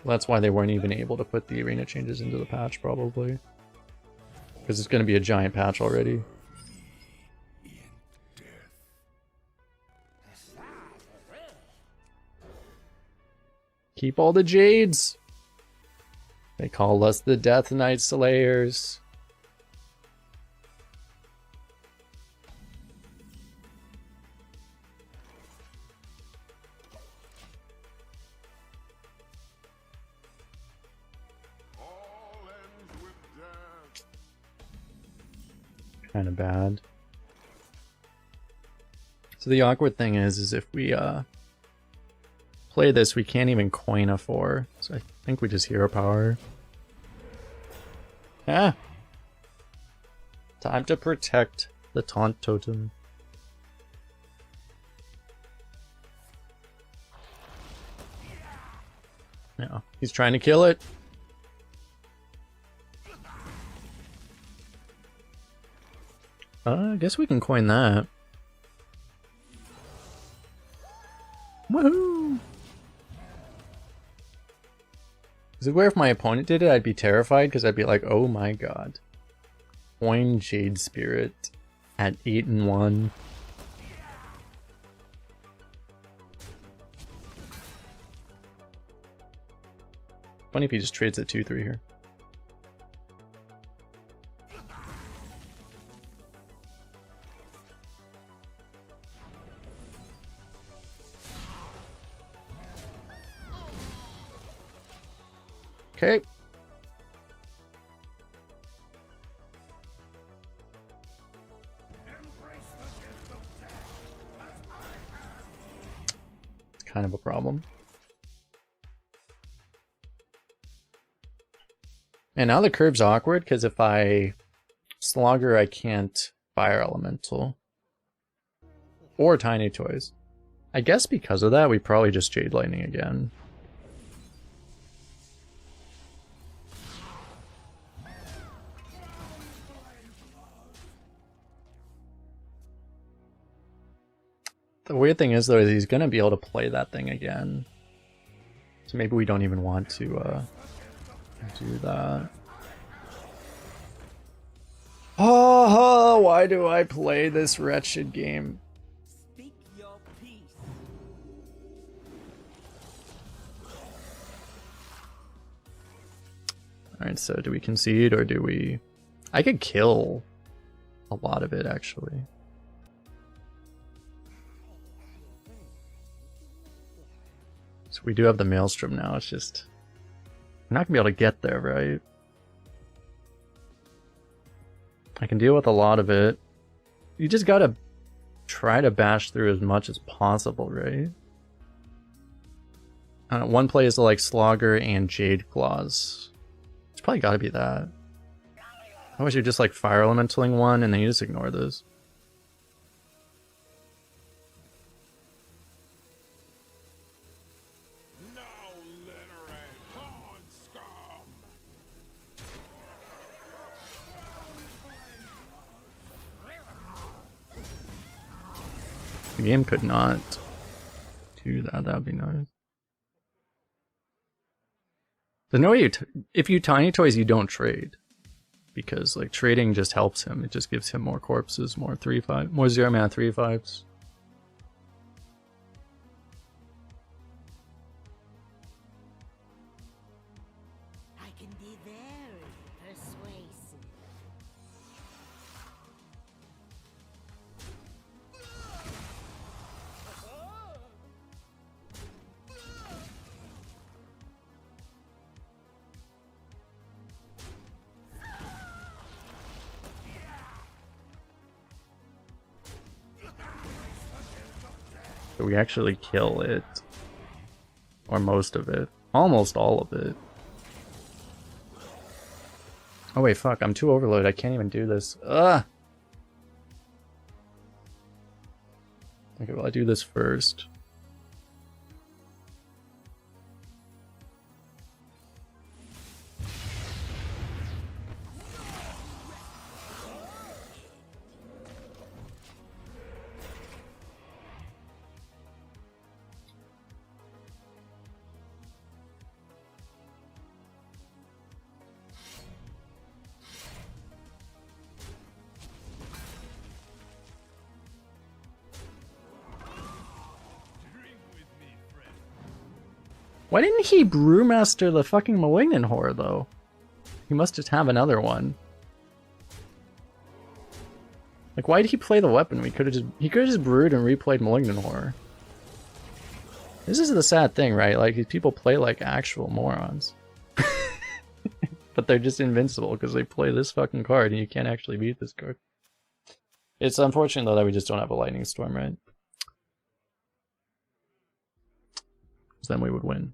Well, that's why they weren't even able to put the arena changes into the patch, probably. Because it's going to be a giant patch already. Keep all the Jades! They call us the Death Knight Slayers.
All ends with death.
Kind of bad. So the awkward thing is if we play this, we can't even coin a 4. So I think we just hero power. Ah! Time to protect the taunt totem. Yeah, he's trying to kill it. I guess we can coin that. Woohoo! Is it where if my opponent did it, I'd be terrified because I'd be like, oh my god. Coin Jade Spirit at 8-1. Funny if he just trades at 2-3 here. Okay. It's kind of a problem. And now the curve's awkward because if I Slogger, I can't Fire Elemental. Or Tiny Toys. I guess because of that, we probably just Jade Lightning again. The weird thing is, though, is he's going to be able to play that thing again. So maybe we don't even want to do that. Oh, why do I play this wretched game?
Speak your peace.
Alright, so do we concede or do we... I could kill a lot of it, actually. So we do have the Maelstrom now, it's just... we're not going to be able to get there, right? I can deal with a lot of it. You just gotta try to bash through as much as possible, right? One play is like Slogger and Jade Claws. It's probably gotta be that. Otherwise you're just like Fire Elementaling one and then you just ignore this.
No littering. Pawn scum.
The game could not do that, that would be nice. There's no way if you tiny toys, you don't trade. Because like trading just helps him. It just gives him more corpses, more 3/5, more 0-mana 3/5s.
I can be very persuasive.
So we actually kill it. Or most of it. Almost all of it. Oh wait, fuck, I'm too overloaded. I can't even do this. Ugh! Okay, well I do this first. Why didn't he brewmaster the fucking Malignant Horror though? He must just have another one. Like, why did he play the weapon? He could have just brewed and replayed Malignant Horror. This is the sad thing, right? Like, these people play like actual morons. But they're just invincible because they play this fucking card and you can't actually beat this card. It's unfortunate though that we just don't have a Lightning Storm, right? Because then we would win.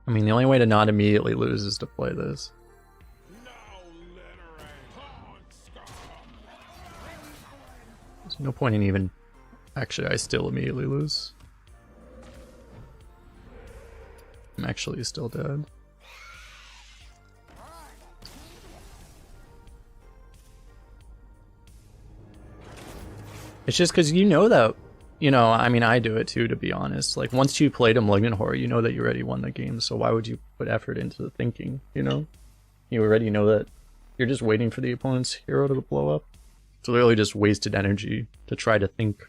I mean, the only way to not immediately lose is to play this. There's no point in even... Actually, I still immediately lose. I'm actually still dead. It's just because you know that, you know, I mean, I do it too, to be honest. Like, once you played a Malignant Horror, you know that you already won the game, so why would you put effort into the thinking, you know? You already know that you're just waiting for the opponent's hero to blow up. It's literally just wasted energy to try to think.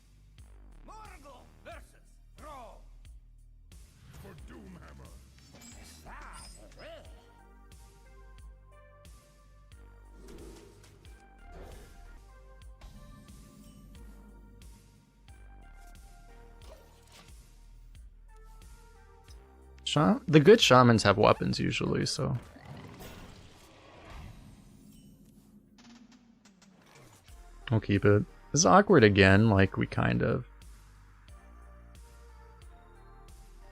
The good shamans have weapons usually, so... I'll keep it. This is awkward again, like we kind of...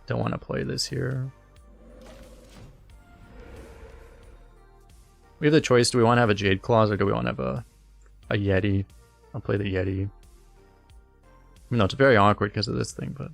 don't want to play this here. We have the choice, do we want to have a Jade Claws or do we want to have a Yeti? I'll play the Yeti. No, it's very awkward because of this thing, but...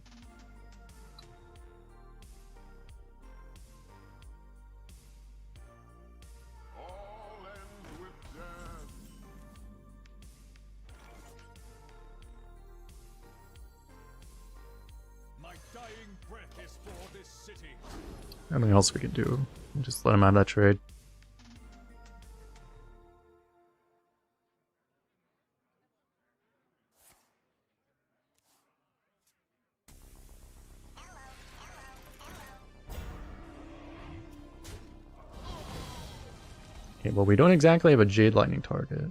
Nothing else we could do. Just let him have that trade. Okay, well we don't exactly have a Jade Lightning target.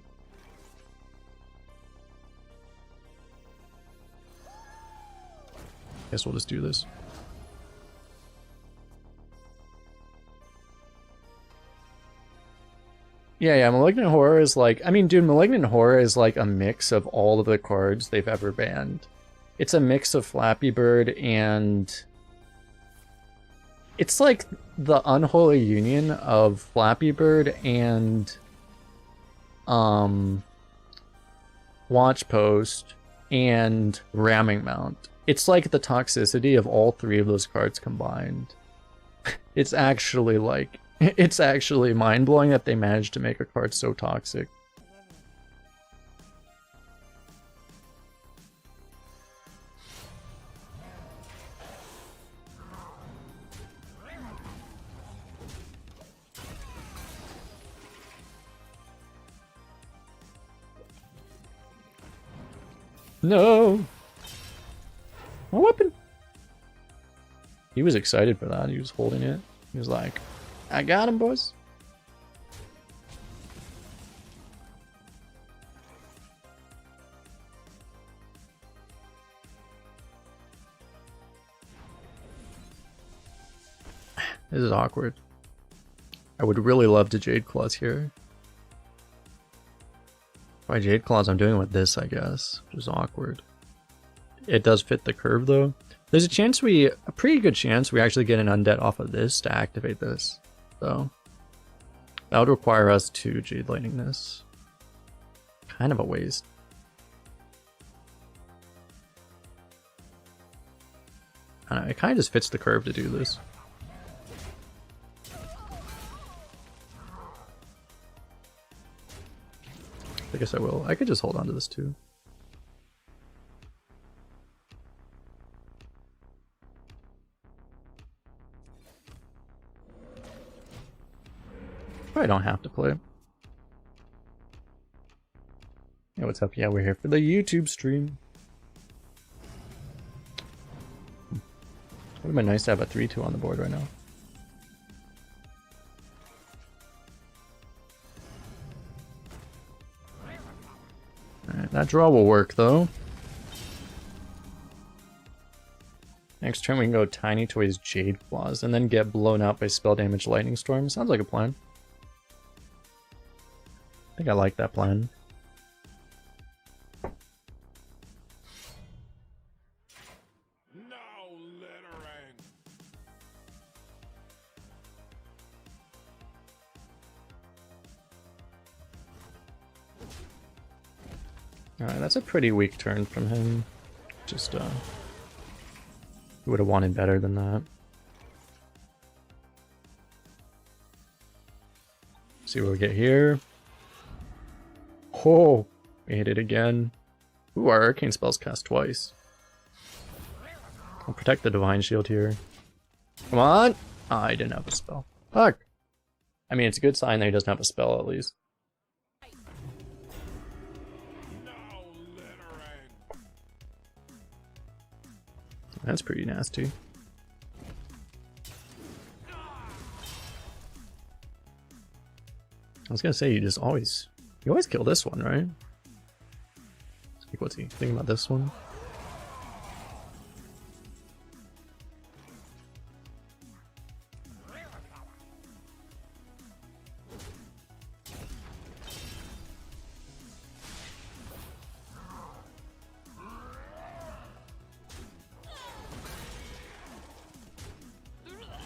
Guess we'll just do this. Yeah, Malignant Horror is like... I mean, dude, Malignant Horror is like a mix of all of the cards they've ever banned. It's a mix of Flappy Bird and... It's like the unholy union of Flappy Bird and... Watch Post and Ramming Mount. It's like the toxicity of all three of those cards combined. It's actually like... It's actually mind-blowing that they managed to make a card so toxic. No! My weapon! He was excited for that. He was holding it. He was like, I got him, boys. This is awkward. I would really love to Jade Claws here. By Jade Claws, I'm doing with this, I guess, which is awkward. It does fit the curve, though. There's a pretty good chance we actually get an undead off of this to activate this. So, that would require us to Jade Lightning this. Kind of a waste. I don't know, it kind of just fits the curve to do this. I guess I will. I could just hold on to this too. Probably don't have to play. Yeah, what's up? Yeah, we're here for the YouTube stream. Would have been nice to have a 3-2 on the board right now. Alright, that draw will work though. Next turn we can go Tiny Toys Jade Claws and then get blown out by spell damage Lightning Storm. Sounds like a plan. I think I like that plan.
Now let her end.
Alright, that's a pretty weak turn from him. Just, he would have wanted better than that. See what we get here. Oh, we hit it again. Ooh, our arcane spells cast twice. I'll protect the divine shield here. Come on! Ah, I didn't have a spell. Fuck! I mean, it's a good sign that he doesn't have a spell at least.
Now let her end.
That's pretty nasty. I was gonna say, you always kill this one, right? Like, what's he thinking about this one?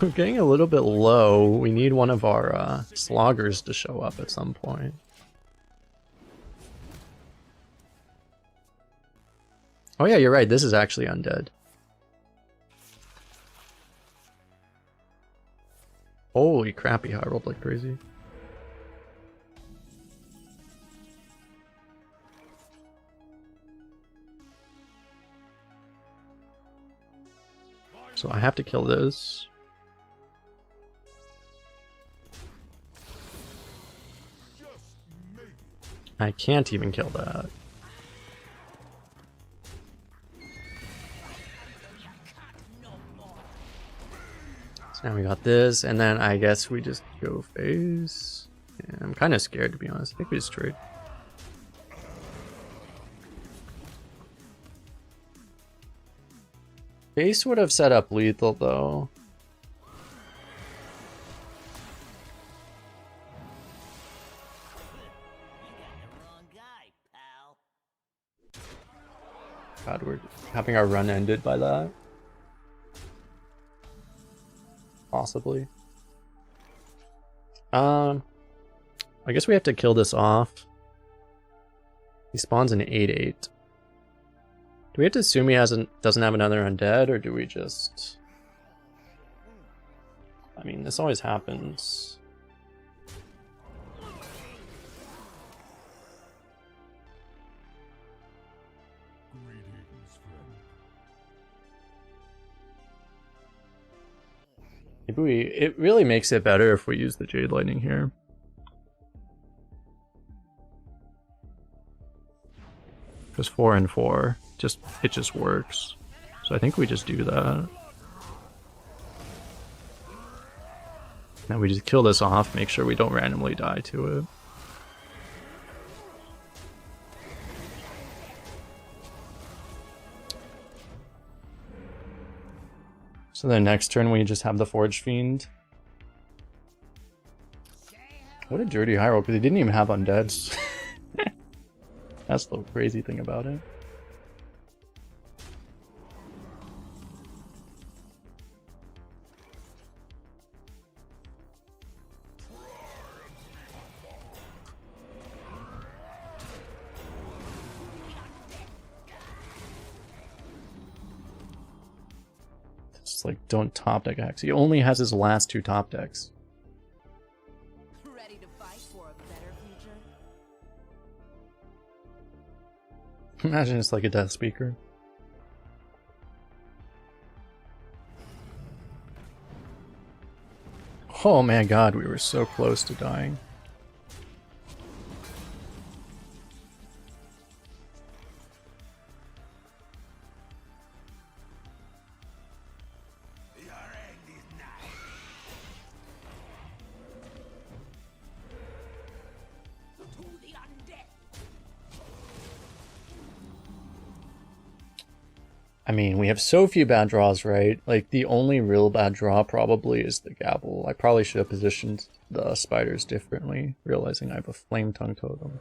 We're getting a little bit low. We need one of our sloggers to show up at some point. Oh yeah, you're right. This is actually undead. Holy crappy, how I rolled like crazy. So I have to kill this. I can't even kill that. So now we got this, and then I guess we just go face. Yeah, I'm kind of scared, to be honest. I think we just trade. Face would have set up lethal, though. God, we're having our run ended by that. Possibly. I guess we have to kill this off. He spawns an 8/8. Do we have to assume he doesn't have another undead, or do we just... I mean, this always happens. Maybe it really makes it better if we use the Jade Lightning here. Just 4 and 4. it just works. So I think we just do that. Now we just kill this off, make sure we don't randomly die to it. So then next turn we just have the Forge Fiend. What a dirty hero, because he didn't even have undeads. That's the crazy thing about it. Just like, don't top deck Hex. He only has his last 2 top decks.
Ready to fight for a better future?
Imagine it's like a Death Speaker. Oh my god, we were so close to dying. I mean, we have so few bad draws, right? Like, the only real bad draw probably is the Gabble. I probably should have positioned the spiders differently, realizing I have a Flame Tongue Totem.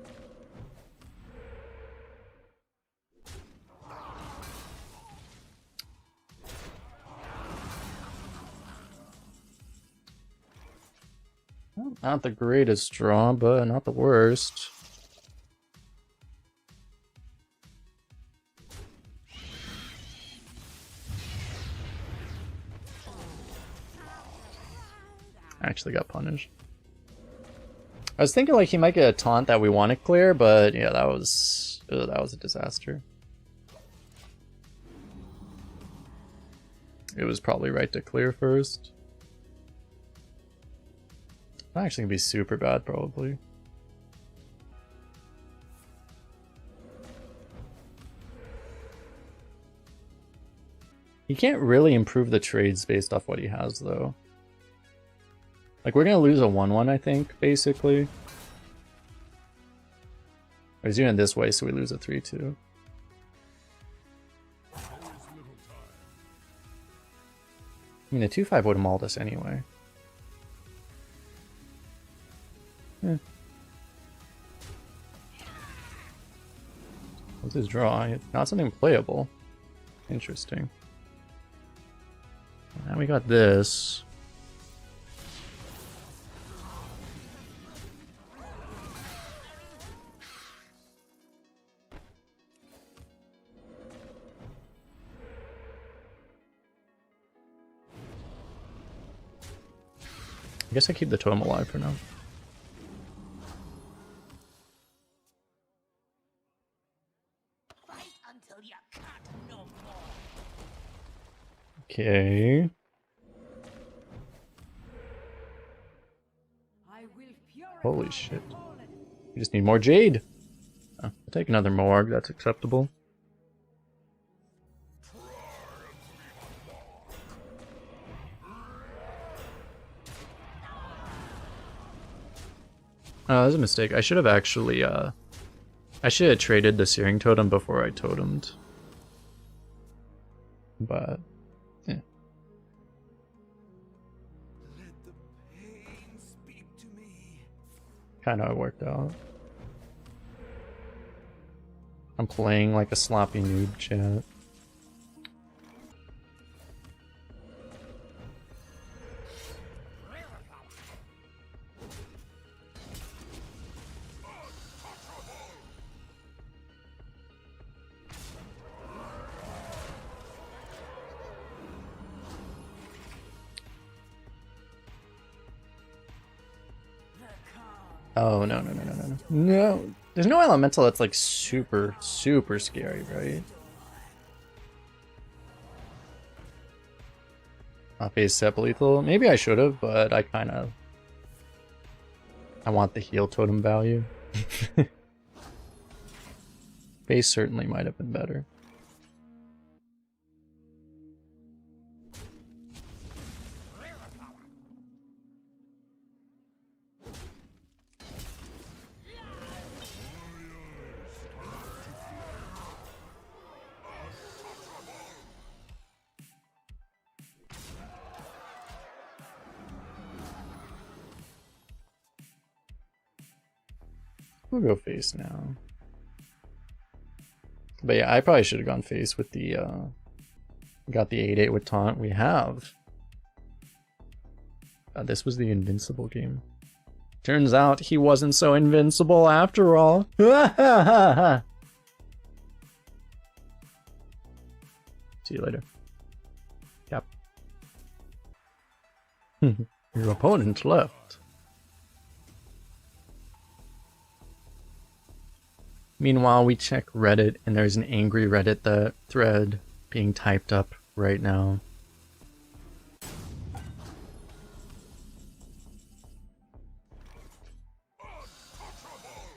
Well, not the greatest draw, but not the worst. Actually got punished. I was thinking like he might get a taunt that we want to clear, but yeah, that was a disaster. It was probably right to clear first. That actually gonna be super bad probably. He can't really improve the trades based off what he has though. Like, we're gonna lose a 1-1, I think, basically. Or he's doing it this way, so we lose a 3-2. I mean, the 2-5 would have mauled us anyway. Yeah. What's his draw? Not something playable. Interesting. Now we got this. I guess I keep the totem alive for now.
Fight until you can't no more.
Okay.
I will purify
Holy shit. We just need more Jade. Oh, I'll take another Morg, that's acceptable. Oh, that was a mistake. I should have actually, I should have traded the Searing Totem before I totemed. But, yeah.
Let the pain speak to me.
Kinda it worked out. I'm playing like a sloppy noob, chat. Oh, no, no, no, no, no, no. No! There's no elemental that's like super, super scary, right? Not base step lethal. Maybe I should have, but I want the heal totem value. Base certainly might have been better. We'll go face now. But yeah, I probably should have gone face with the got the 8-8 with taunt. We have. This was the invincible game. Turns out he wasn't so invincible after all. See you later. Yep. Your opponent left. Meanwhile, we check Reddit, and there's an angry Reddit thread being typed up right now.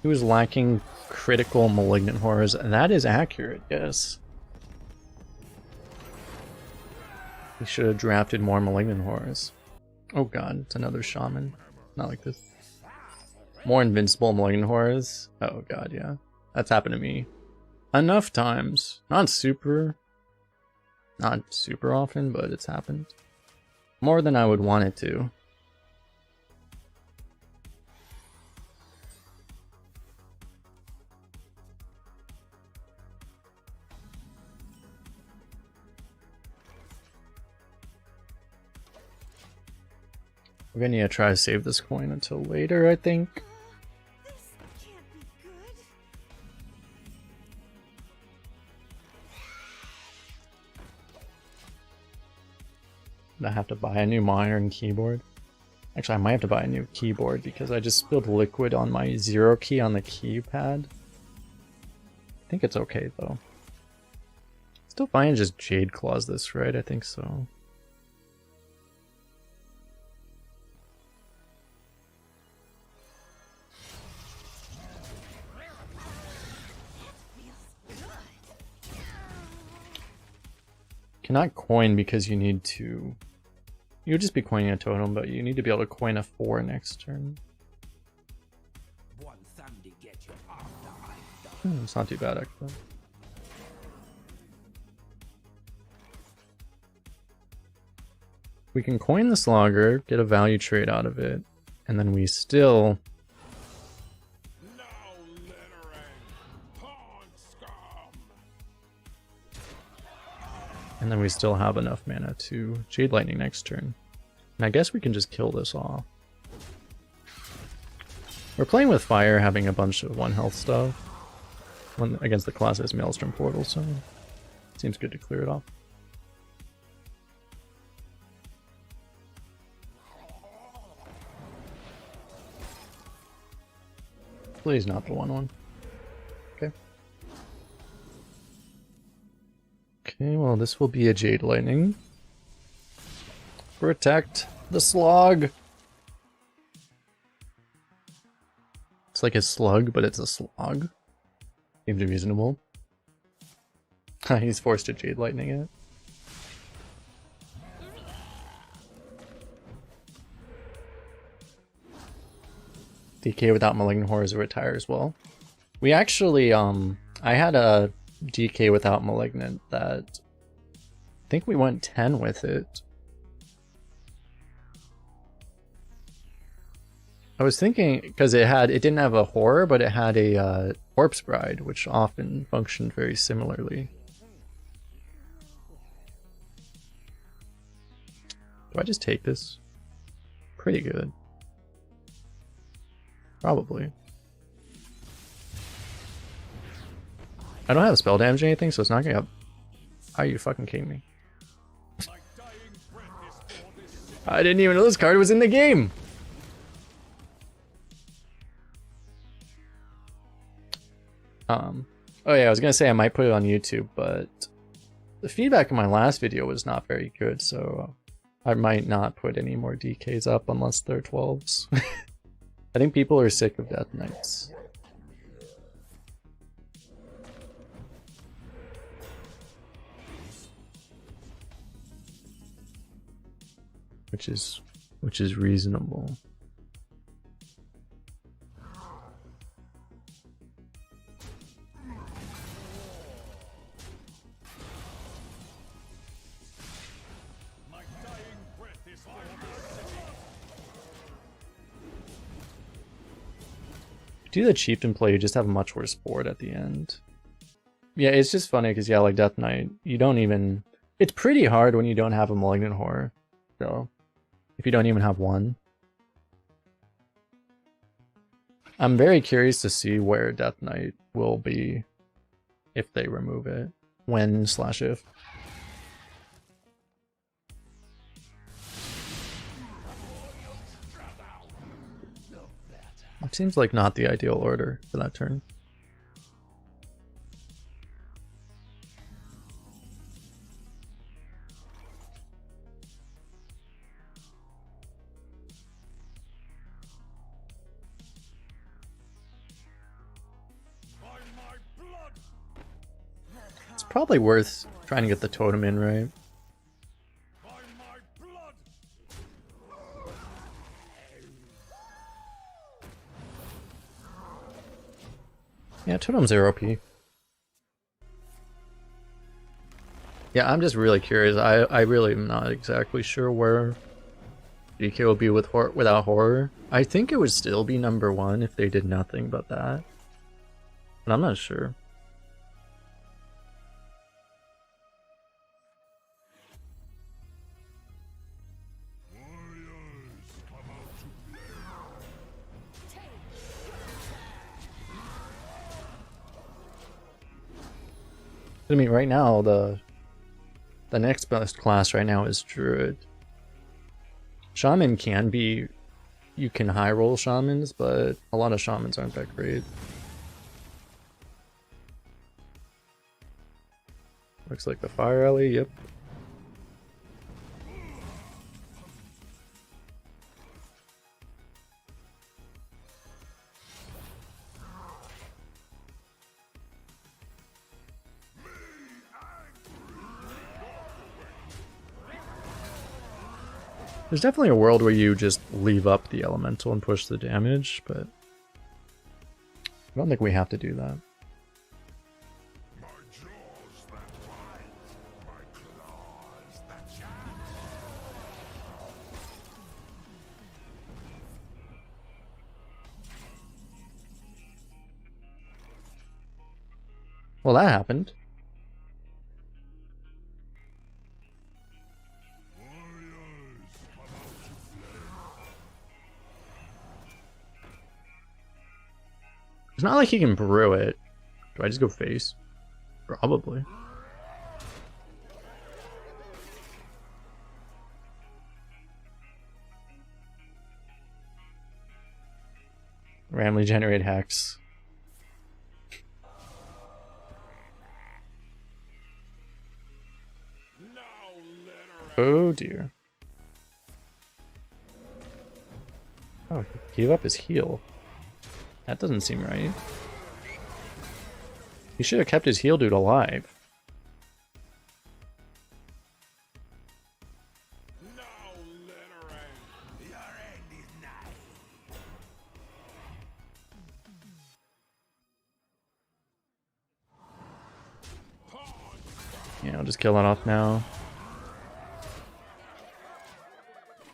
He was lacking critical Malignant Horrors. That is accurate, yes. He should have drafted more Malignant Horrors. Oh god, it's another Shaman. Not like this. More invincible Malignant Horrors. Oh god, yeah. That's happened to me enough times. Not super often, but it's happened. More than I would want it to. We're gonna need to try to save this coin until later, I think.
This can't be good.
I have to buy a new monitor and keyboard. Actually, I might have to buy a new keyboard because I just spilled liquid on my 0 key on the keypad. I think it's okay though. Still fine to just Jade Claws this, right? I think so. Cannot coin because you need to... You would just be coining a totem, but you need to be able to coin a 4 next turn.
One thumb to get you after I'm done.
It's not too bad, actually. We can coin the Slogger, get a value trade out of it, and then we still...
No littering! Pawn scum!
And then we still have enough mana to Jade Lightning next turn. And I guess we can just kill this off. We're playing with fire, having a bunch of 1 health stuff. One against the class is Maelstrom Portal, so it seems good to clear it off. Please not the 1/1. Okay. Okay, well this will be a Jade Lightning. Protect the slog! It's like a slug, but it's a slog. Seems reasonable. He's forced to Jade Lightning it. DK without Malignant Horrors or retire as well. We actually, I had a DK without Malignant that I think we went 10 with it. I was thinking, because it didn't have a horror, but it had a Corpse Bride, which often functioned very similarly. Do I just take this? Pretty good. Probably. I don't have spell damage or anything, so it's not gonna... Are you fucking kidding me?
My dying breath is for this city.
I didn't even know this card was in the game! Oh yeah, I was gonna say I might put it on YouTube, but the feedback in my last video was not very good, so I might not put any more DKs up unless they're 12s. I think people are sick of Death Knights. Which is reasonable.
My dying breath is for this city.
Do the chieftain play, you just have a much worse board at the end. Yeah, it's just funny because, yeah, like Death Knight, you don't even... It's pretty hard when you don't have a Malignant Horror. So, if you don't even have one. I'm very curious to see where Death Knight will be if they remove it. When/if. It seems like not the ideal order for that turn. It's probably worth trying to get the totem in, right? Yeah, totem's are OP. Yeah, I'm just really curious. I really am not exactly sure where DK will be with without horror. I think it would still be number 1 if they did nothing but that. But I'm not sure. I mean, right now, the next best class right now is Druid. Shaman can be... You can high roll Shamans, but a lot of Shamans aren't that great. Looks like the Fire Alley, yep. There's definitely a world where you just leave up the elemental and push the damage, but I don't think we have to do that. Well, that happened. It's not like he can brew it. Do I just go face? Probably. Randomly generate hex. Oh dear. Oh, he gave up his heal. That doesn't seem right. He should have kept his heal dude alive. Yeah, I'll just kill that off now.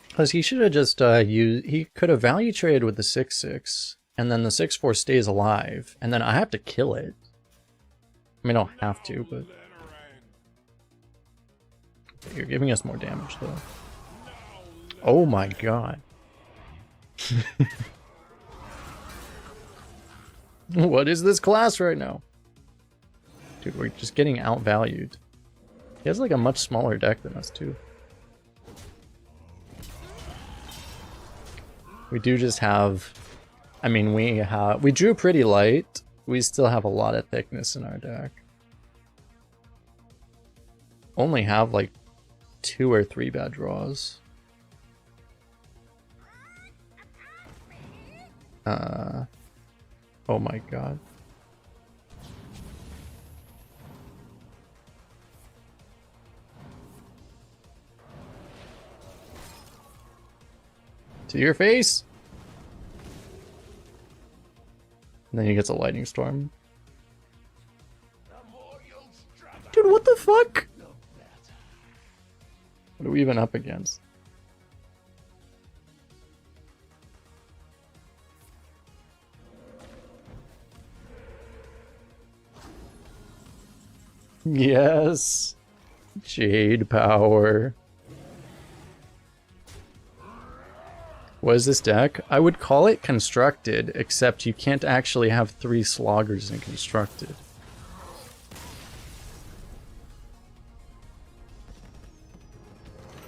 Because he should have just used... He could have value traded with the 6/6, and then the 6/4 stays alive, and then I have to kill it. I mean, I don't have to, but... You're giving us more damage, though. Oh my god. What is this class right now? Dude, we're just getting outvalued. He has like a much smaller deck than us, too. We do just have... I mean, we drew pretty light. We still have a lot of thickness in our deck. Only have like 2 or 3 bad draws. Oh my god. To your face! And then he gets a lightning storm. Dude, what the fuck? What are we even up against? Yes. Jade power. What is this deck? I would call it constructed, except you can't actually have 3 sloggers in constructed.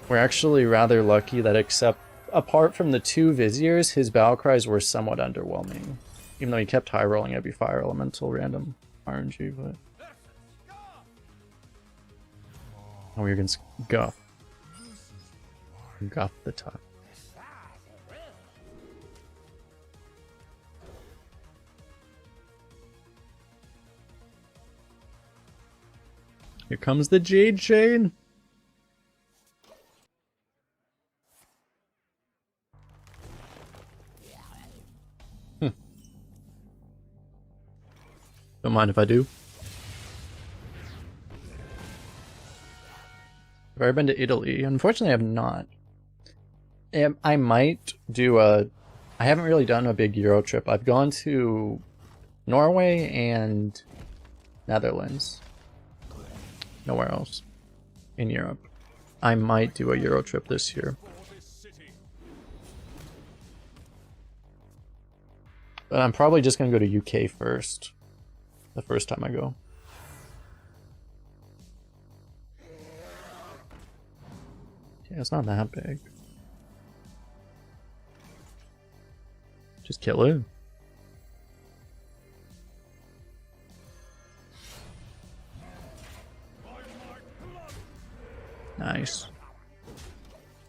We're actually rather lucky that apart from the 2 Viziers, his battle cries were somewhat underwhelming. Even though he kept high rolling every fire elemental random RNG, but... Oh, we're against Guff. Guff the top. Here comes the Jade Chain. Don't mind if I do. Have I ever been to Italy? Unfortunately, I have not. I might do a... I haven't really done a big Euro trip. I've gone to Norway and Netherlands. Nowhere else in Europe. I might do a Euro trip this year. But I'm probably just going to go to UK first. The first time I go. Yeah, it's not that big. Just kill it. Nice.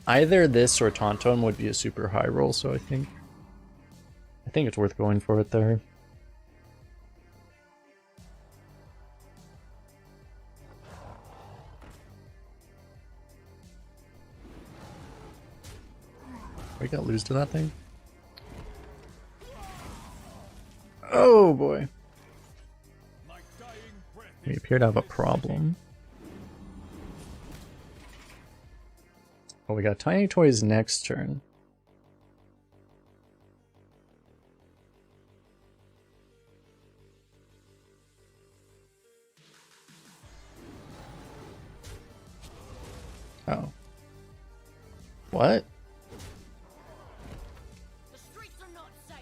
Either this or Tauntaun would be a super high roll, so I think it's worth going for it there. We got lose to that thing. Oh boy. We appear to have a problem. Oh, we got Tiny Toys next turn. Oh. What?
The streets are not safe.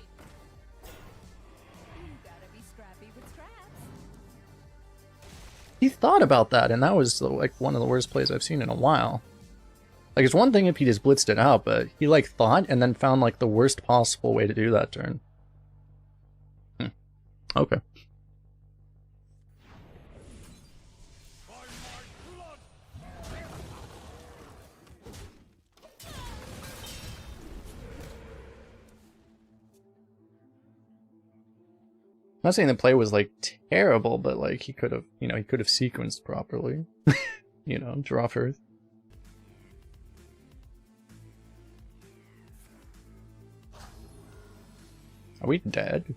You gotta be scrappy with scraps.
He thought about that, and that was like one of the worst plays I've seen in a while. Like, it's one thing if he just blitzed it out, but he like thought and then found like the worst possible way to do that turn. Okay. I'm not saying the play was like terrible, but like he could have, he could have sequenced properly. Draw first. Are we dead?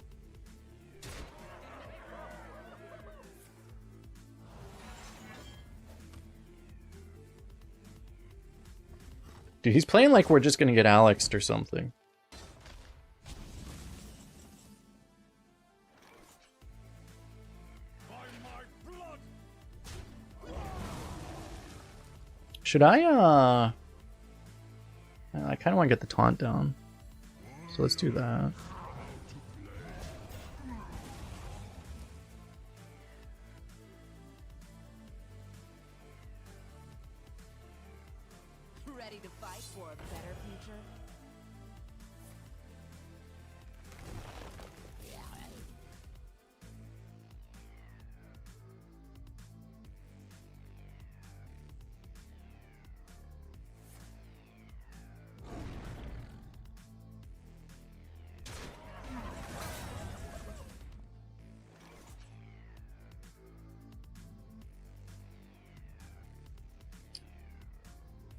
Dude, he's playing like we're just gonna get Alexed or something. Should I kind of want to get the taunt down. So let's do that.
Ready to fight for a better future?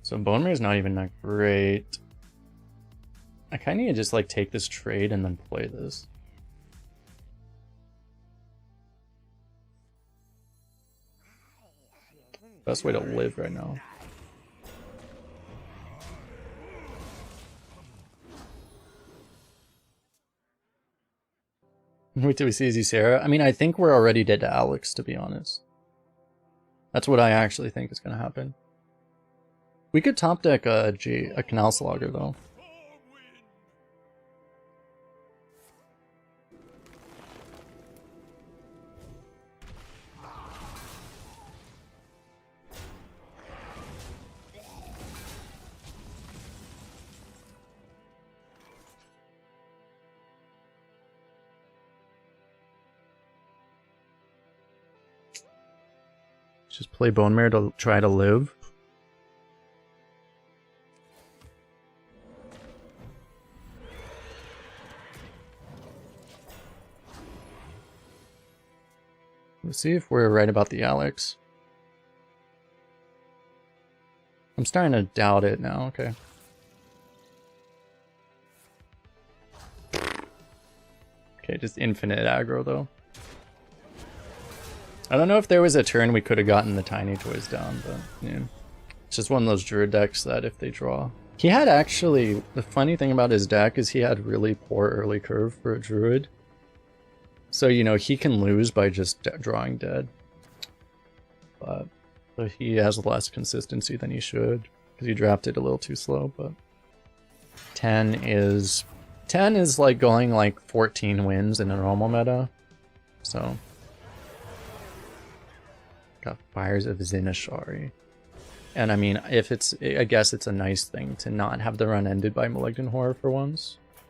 So Bone Mirror is not even that great. I kind of need to just like take this trade and then play this. Best way to live right now. Wait till we see Sarah. I mean, I think we're already dead to Alex, to be honest. That's what I actually think is going to happen. We could top deck a Canal Slogger though. Just play Bone Mare to try to live. Let's see if we're right about the Alex. I'm starting to doubt it now, okay. Okay, just infinite aggro though. I don't know if there was a turn we could have gotten the Tiny Toys down, but yeah. It's just one of those Druid decks that if they draw. He had actually, the funny thing about his deck is he had really poor early curve for a Druid. So, you know, he can lose by just drawing dead. But he has less consistency than he should, because he drafted a little too slow, but 10 is like going like 14 wins in a normal meta. So got Fires of Zinashari. And I mean, if it's, I guess it's a nice thing to not have the run ended by Malignant Horror for once.